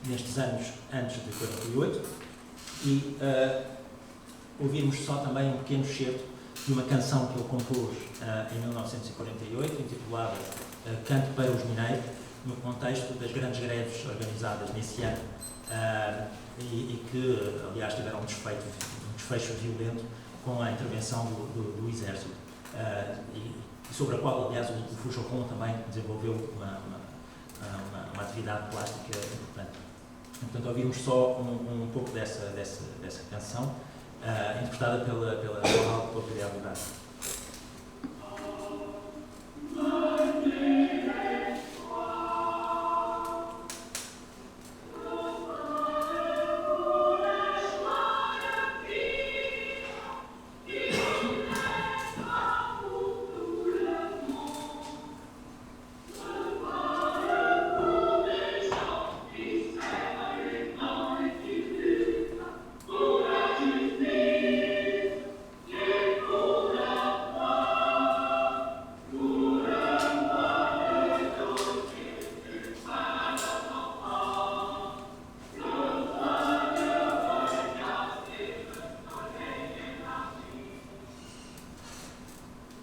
Speaker 5: nestes anos antes de 48 e ouvirmos só também um pequeno excerto de uma canção que ele compôs em 1948, intitulada Canto para os Mineiros, no contexto das grandes greves organizadas nesse ano e que, aliás, tiveram um desfecho violento com a intervenção do Exército e sobre a qual, aliás, o Foucheron também desenvolveu uma atividade plástica importante. Portanto, ouvimos só um pouco dessa canção, interpretada pela Autoridade Liberal.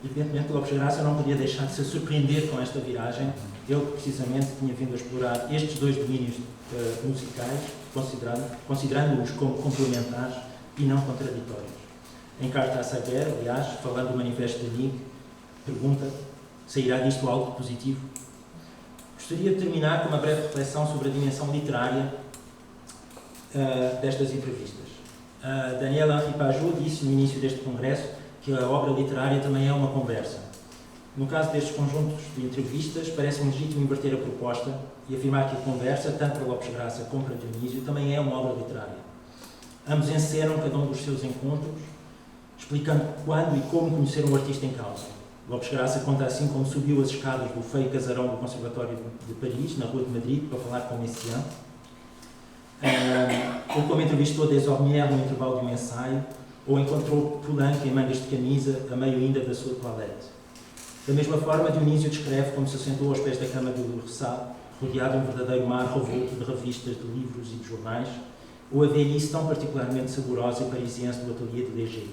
Speaker 5: Evidentemente, Lopes Graça não podia deixar de se surpreender com esta viragem. Ele, precisamente, tinha vindo a explorar estes dois domínios musicais, considerando-os como complementares e não contraditórios. Em carta a Saguer, aliás, falando do manifesto de Ning, pergunta: sairá disto algo positivo? Gostaria de terminar com uma breve reflexão sobre a dimensão literária destas entrevistas. Daniel Henri Pajot disse no início deste congresso que a obra literária também é uma conversa. No caso destes conjuntos de entrevistas, parece-me legítimo inverter a proposta e afirmar que a conversa, tanto para Lopes Graça como para Dionísio, também é uma obra literária. Ambos encenam cada um dos seus encontros, explicando quando e como conhecer o artista em causa. Lopes Graça conta assim como subiu as escadas do feio casarão do Conservatório de Paris, na Rua de Madrid, para falar com Messiaen, ou como entrevistou Desormières no intervalo de um ensaio, ou encontrou Poulenc em mangas de camisa, a meio ainda da sua toilette. Da mesma forma, Dionísio descreve como se sentou aos pés da cama de Lurçat, rodeado de um verdadeiro mar revolto de revistas, de livros e de jornais, ou a velhice tão particularmente saborosa e parisiense do ateliê de Léger.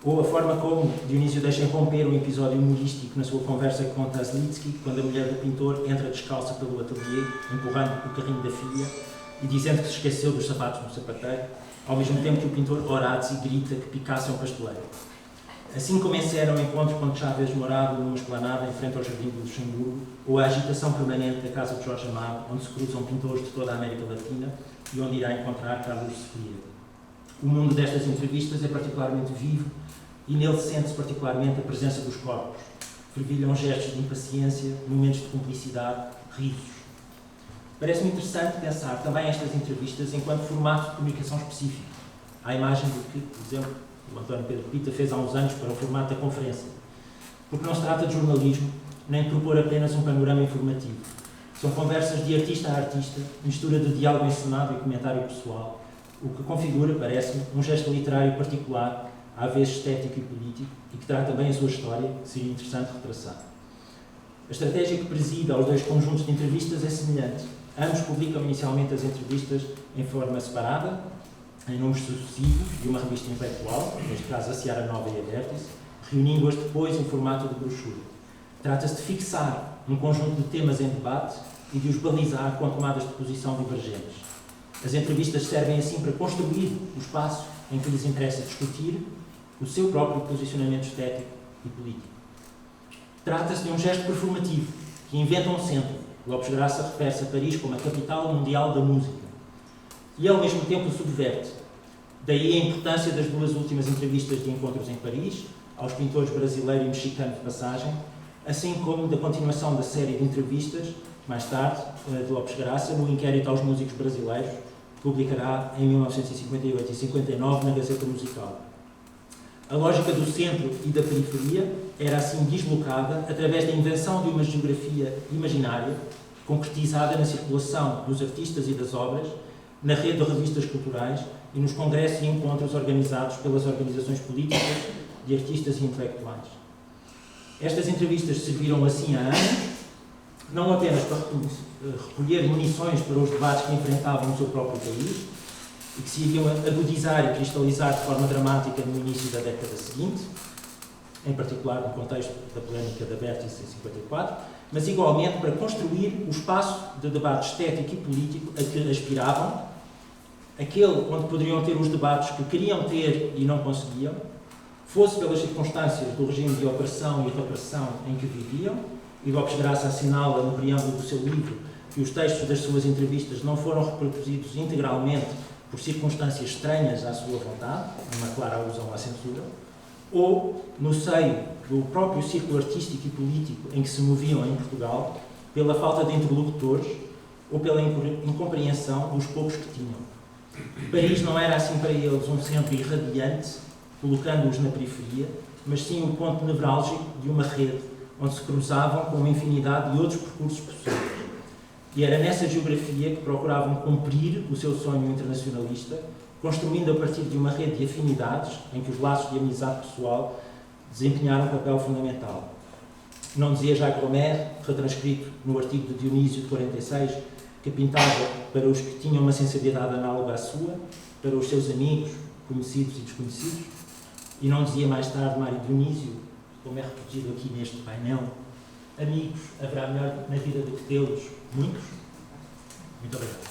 Speaker 5: Ou a forma como Dionísio deixa irromper um episódio humorístico na sua conversa com Taslitsky, quando a mulher do pintor entra descalça pelo ateliê, empurrando o carrinho da filha e dizendo que se esqueceu dos sapatos no sapateiro, ao mesmo tempo que o pintor Orazzi grita que Picasso é um pasteleiro. Assim como encerra o encontro com Chávez morado numa esplanada em frente ao Jardim do Luxemburgo, ou a agitação permanente da casa de Jorge Amado, onde se cruzam pintores de toda a América Latina e onde irá encontrar Carlos Sofia. O mundo destas entrevistas é particularmente vivo e nele sente-se particularmente a presença dos corpos. Fervilham gestos de impaciência, momentos de cumplicidade, risos. Parece-me interessante pensar também estas entrevistas enquanto formato de comunicação específico, à imagem do que, por exemplo, o António Pedro Pita fez há uns anos para o formato da conferência. Porque não se trata de jornalismo, nem de propor apenas um panorama informativo. São conversas de artista a artista, mistura de diálogo encenado e comentário pessoal, o que configura, parece-me, um gesto literário particular, à vez estético e político, e que terá também a sua história, que seria interessante retraçar. A estratégia que preside aos dois conjuntos de entrevistas é semelhante. Ambos publicam inicialmente as entrevistas em forma separada, em números sucessivos de uma revista intelectual, neste caso a Seara Nova e a Vértice, reunindo-as depois em formato de brochura. Trata-se de fixar um conjunto de temas em debate e de os balizar com tomadas de posição divergentes. As entrevistas servem assim para construir o espaço em que lhes interessa discutir o seu próprio posicionamento estético e político. Trata-se de um gesto performativo que inventa um centro. Lopes Graça refere-se a Paris como a capital mundial da música. E ao mesmo tempo subverte. Daí a importância das duas últimas entrevistas de encontros em Paris, aos pintores brasileiro e mexicano de passagem, assim como da continuação da série de entrevistas, mais tarde, de Lopes Graça, no Inquérito aos Músicos Brasileiros, que publicará em 1958 e 59 na Gazeta Musical. A lógica do centro e da periferia era assim deslocada através da invenção de uma geografia imaginária, concretizada na circulação dos artistas e das obras, na rede de revistas culturais e nos congressos e encontros organizados pelas organizações políticas de artistas e intelectuais. Estas entrevistas serviram assim há anos, não apenas para recolher munições para os debates que enfrentavam o seu próprio país e que se iriam agudizar e cristalizar de forma dramática no início da década seguinte, em particular no contexto da polémica da Vértice em 54, mas igualmente para construir o espaço de debate estético e político a que aspiravam, aquele onde poderiam ter os debates que queriam ter e não conseguiam, fosse pelas circunstâncias do regime de opressão e repressão em que viviam, e Lopes Graça assinala no preâmbulo do seu livro que os textos das suas entrevistas não foram reproduzidos integralmente por circunstâncias estranhas à sua vontade, uma clara alusão à censura, ou no seio do próprio círculo artístico e político em que se moviam em Portugal, pela falta de interlocutores ou pela incompreensão dos poucos que tinham. Paris não era assim para eles um centro irradiante, colocando-os na periferia, mas sim o ponto nevrálgico de uma rede onde se cruzavam com uma infinidade de outros percursos possíveis. E era nessa geografia que procuravam cumprir o seu sonho internacionalista, construindo a partir de uma rede de afinidades em que os laços de amizade pessoal desempenharam um papel fundamental. Não dizia Jacques Romer, retranscrito no artigo de Dionísio de 46, que pintava para os que tinham uma sensibilidade análoga à sua, para os seus amigos, conhecidos e desconhecidos, e não dizia mais tarde Mário Dionísio, como é repetido aqui neste painel, amigos haverá melhor na vida do que tê-los muitos. Muito obrigado.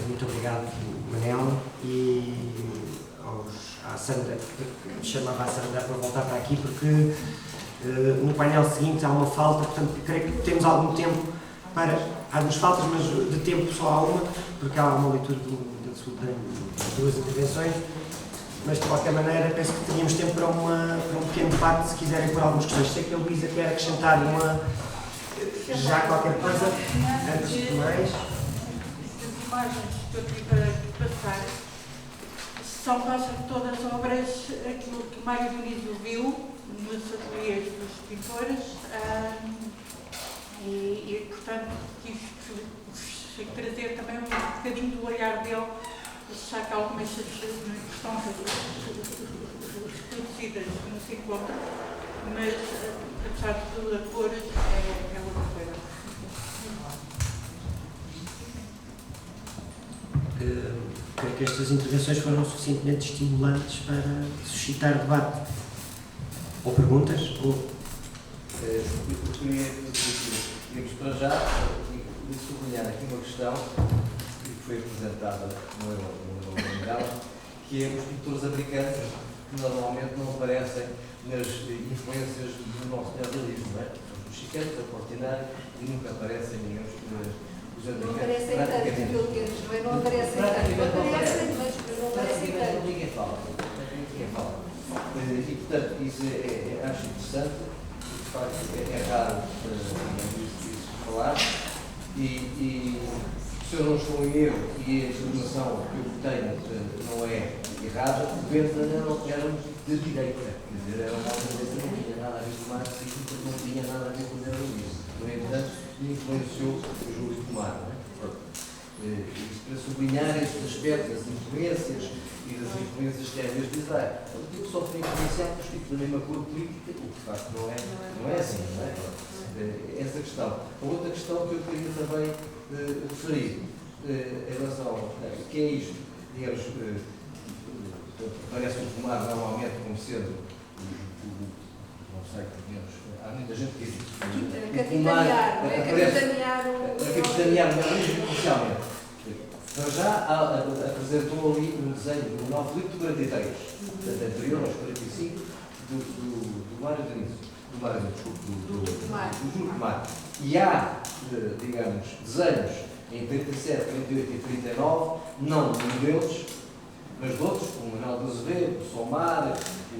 Speaker 3: Muito obrigado, Manel, e à Sandra, que chamava a Sandra para voltar para aqui, porque no painel seguinte há uma falta, portanto, creio que temos algum tempo para. Há duas faltas, mas de tempo só há uma, porque há uma leitura das duas intervenções, mas de qualquer maneira penso que teríamos tempo para um pequeno debate, se quiserem pôr algumas questões. Sei que a Luísa quer acrescentar já qualquer coisa, antes de mais.
Speaker 4: As imagens que eu tive a passar são quase todas obras, aquilo que Mário Dionísio viu nos ateliês dos pintores, e portanto quis trazer também um bocadinho do olhar dele, já que algumas questões reproduzidas no ciclo, mas apesar de tudo a cor é outra coisa.
Speaker 3: Creio que estas intervenções foram suficientemente estimulantes para suscitar debate. Ou perguntas, ou...
Speaker 6: Eu queria para já sublinhar aqui uma questão que foi apresentada no Manuel, que é os pintores americanos que normalmente não aparecem nas influências do nosso neorrealismo, não é? Os mexicanos, a Portinari, e nunca aparecem nenhum os americanos.
Speaker 1: Não aparecem tanto, pelo menos, não é? Não aparecem tanto. Aparecem, mas não aparecem tanto.
Speaker 6: Ninguém fala. E, portanto, isso acho interessante, de facto é raro isso falar, e se se eu não estou em erro e a informação que eu tenho não é errada, o governo era de direita. Quer dizer, era uma direita, não tinha nada a ver com o marxismo, porque não tinha nada a ver com o neoliberalismo. No entanto, influenciou o Júlio Pomar. Isto para sublinhar estes aspectos das influências e das influências que às vezes diz, o tipo só foi influenciado pelos tipos da mesma cor política, o que de facto não é assim, não é? Essa questão. A outra questão que eu queria também referir em relação ao que é isto, digamos, parece o Pomar normalmente como sendo, não sei, digamos, há muita gente que diz isso.
Speaker 1: Capitanear, não é?
Speaker 6: Capitanear o neoliberalismo inicialmente. Mas já apresentou ali um desenho do 9 Filipe de 43, anterior aos 45, do Mário Diniz. Do Júlio Pomar. E há, digamos, desenhos em 37, 38 e 39, não de um deles, mas de outros, como o Manuel de Azevedo, o Somar, o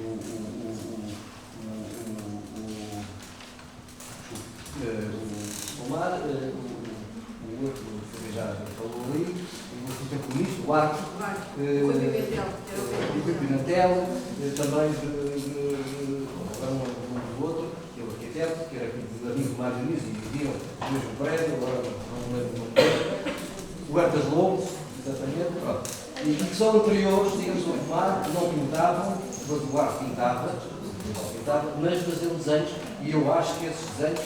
Speaker 6: Pomar, o outro que já falou ali, o Filipe Comunista, o Arco, o Pimentel, também do outro, que é o arquiteto, que era amigo do Mário Diniz, e viviam no mesmo prédio, agora não me lembro o nome. O Hertas Lobo, exatamente, pronto. E que são anteriores, digamos, ao Pomar, que não pintavam, mas o Arco pintava, mas faziam desenhos, e eu acho que esses desenhos,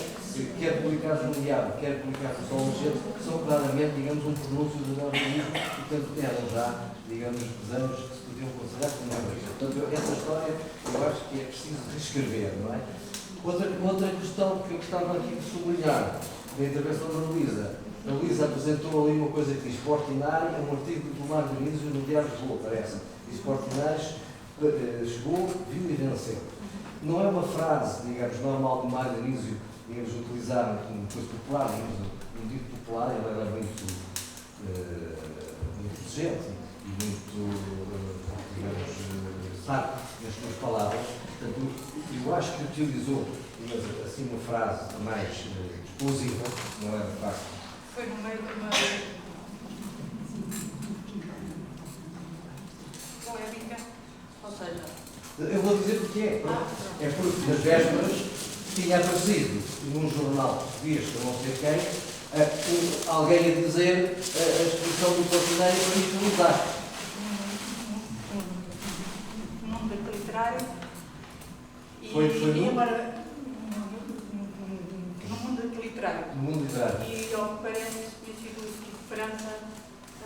Speaker 6: quer publicados no Diário, quer publicados no Sol Nascente, são claramente, digamos, um pronúncio do neoliberalismo, e portanto eram já, digamos, desenhos que se podiam considerar como neoliberalismo. Portanto, essa história eu acho que é preciso reescrever, não é? Outra questão que eu gostava aqui de sublinhar, na intervenção da Luísa. A Luísa apresentou ali uma coisa que diz Portinari, é um artigo do Mário Diniz no Diário de Lisboa, parece. Diz Portinari chegou, viu e venceu. Não é uma frase, digamos, normal do Mário Diniz, digamos, utilizada como coisa popular, digamos, um dito popular, ele era muito inteligente e muito, digamos, sábio nas suas palavras. Portanto, eu acho que utilizou, digamos, assim, uma frase mais explosiva, não é de facto.
Speaker 4: Foi no meio de uma polémica, ou seja...
Speaker 6: Eu vou dizer porque é. É porque nas vésperas tinha aparecido num jornal português, que eu não sei quem, alguém a dizer a exposição do Portinari para utilizar.
Speaker 4: No mundo literário.
Speaker 6: Foi
Speaker 4: e agora, no mundo literário.
Speaker 6: No mundo literário.
Speaker 4: E ao que parece, tinha sido de França,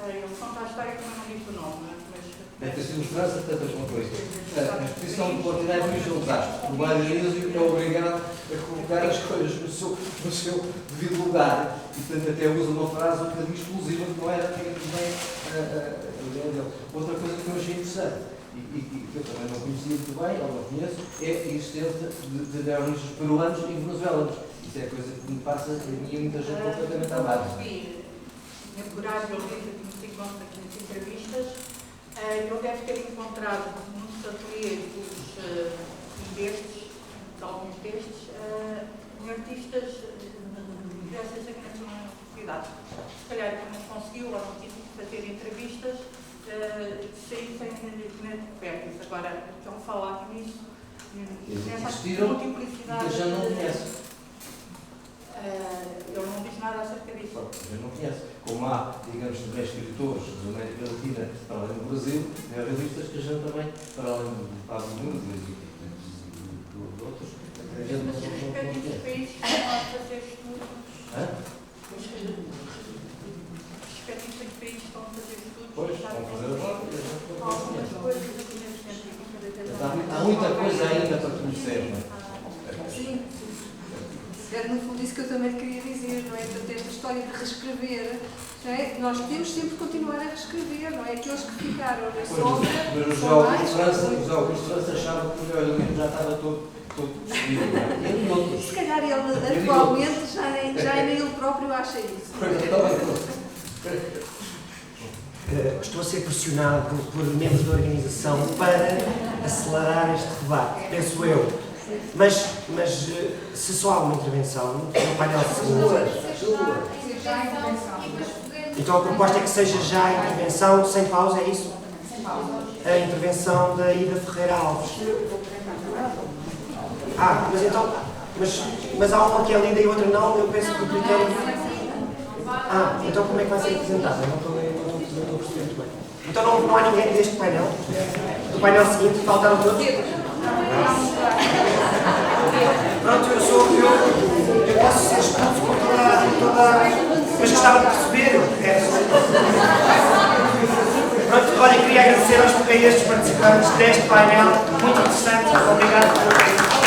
Speaker 4: ele conta a história que eu não disse o nome, mas...
Speaker 6: Deve ter sido de França, tantas uma coisa. A exposição do Portinari foi um desastre. O Mário Diniz é obrigado a colocar as coisas no seu devido lugar. E, portanto, até usa uma frase um bocadinho explosiva, que não era bem a ideia dele. Outra coisa que eu achei interessante, e que eu também não conhecia muito bem, ou não conheço, é a existência de neoliberalistas peruanos e venezuelanos. Isso é coisa que me passa a mim e muita gente completamente à margem.
Speaker 4: Na coragem, ele disse que me consta aqui nas entrevistas, ele deve ter encontrado nos ateliês de alguns destes, artistas dessas nacionalidades. Se calhar não conseguiu, ou não tive que fazer entrevistas, sair sem descobertas. Agora, estão a falar nisso, nessa multiplicidade.
Speaker 6: Que já não conhece.
Speaker 4: Ele não diz nada acerca disso.
Speaker 6: Eu não conheço. Como há, digamos, também escritores da América Latina, para além do Brasil, realistas que a gente também, para além do Pablo Nunes e de outros, a gente não conhece.
Speaker 4: Os países estão a fazer estudos. Os respectivos países estão a fazer estudos.
Speaker 6: Pois, estão a fazer agora.
Speaker 4: Algumas coisas aqui na científica.
Speaker 6: Há muita coisa ainda para conhecer, não é?
Speaker 1: Sim. Era no fundo isso que eu também queria dizer, não é? Portanto, esta história de reescrever, não é? Nós temos sempre que continuar a reescrever, não é? Aqueles que ficaram na sombra.
Speaker 6: Mas os
Speaker 1: são
Speaker 6: jogos
Speaker 1: mais.
Speaker 6: de França achavam que o neoliberalismo já estava todo destruído, não é? E outros.
Speaker 1: Se calhar ele atualmente já nem ele próprio acha isso.
Speaker 3: Estou a ser pressionado por membros da organização para acelerar este debate, penso eu. Mas se só há uma intervenção, no painel seguinte.
Speaker 7: Já a intervenção e depois podemos
Speaker 3: Então a proposta é que seja já a intervenção, sem pausa, é isso? A intervenção da Ida Ferreira Alves. Mas então, mas há uma que é lida e outra não, eu penso que o critério... então como é que vai ser apresentada? Não estou a perceber muito bem. Então não há ninguém deste painel? Do painel seguinte, faltaram todos? Pronto, eu posso ser expulso com toda... Mas gostava de perceber. Pronto, olha, queria agradecer a estes participantes deste painel. Muito interessante. Obrigado por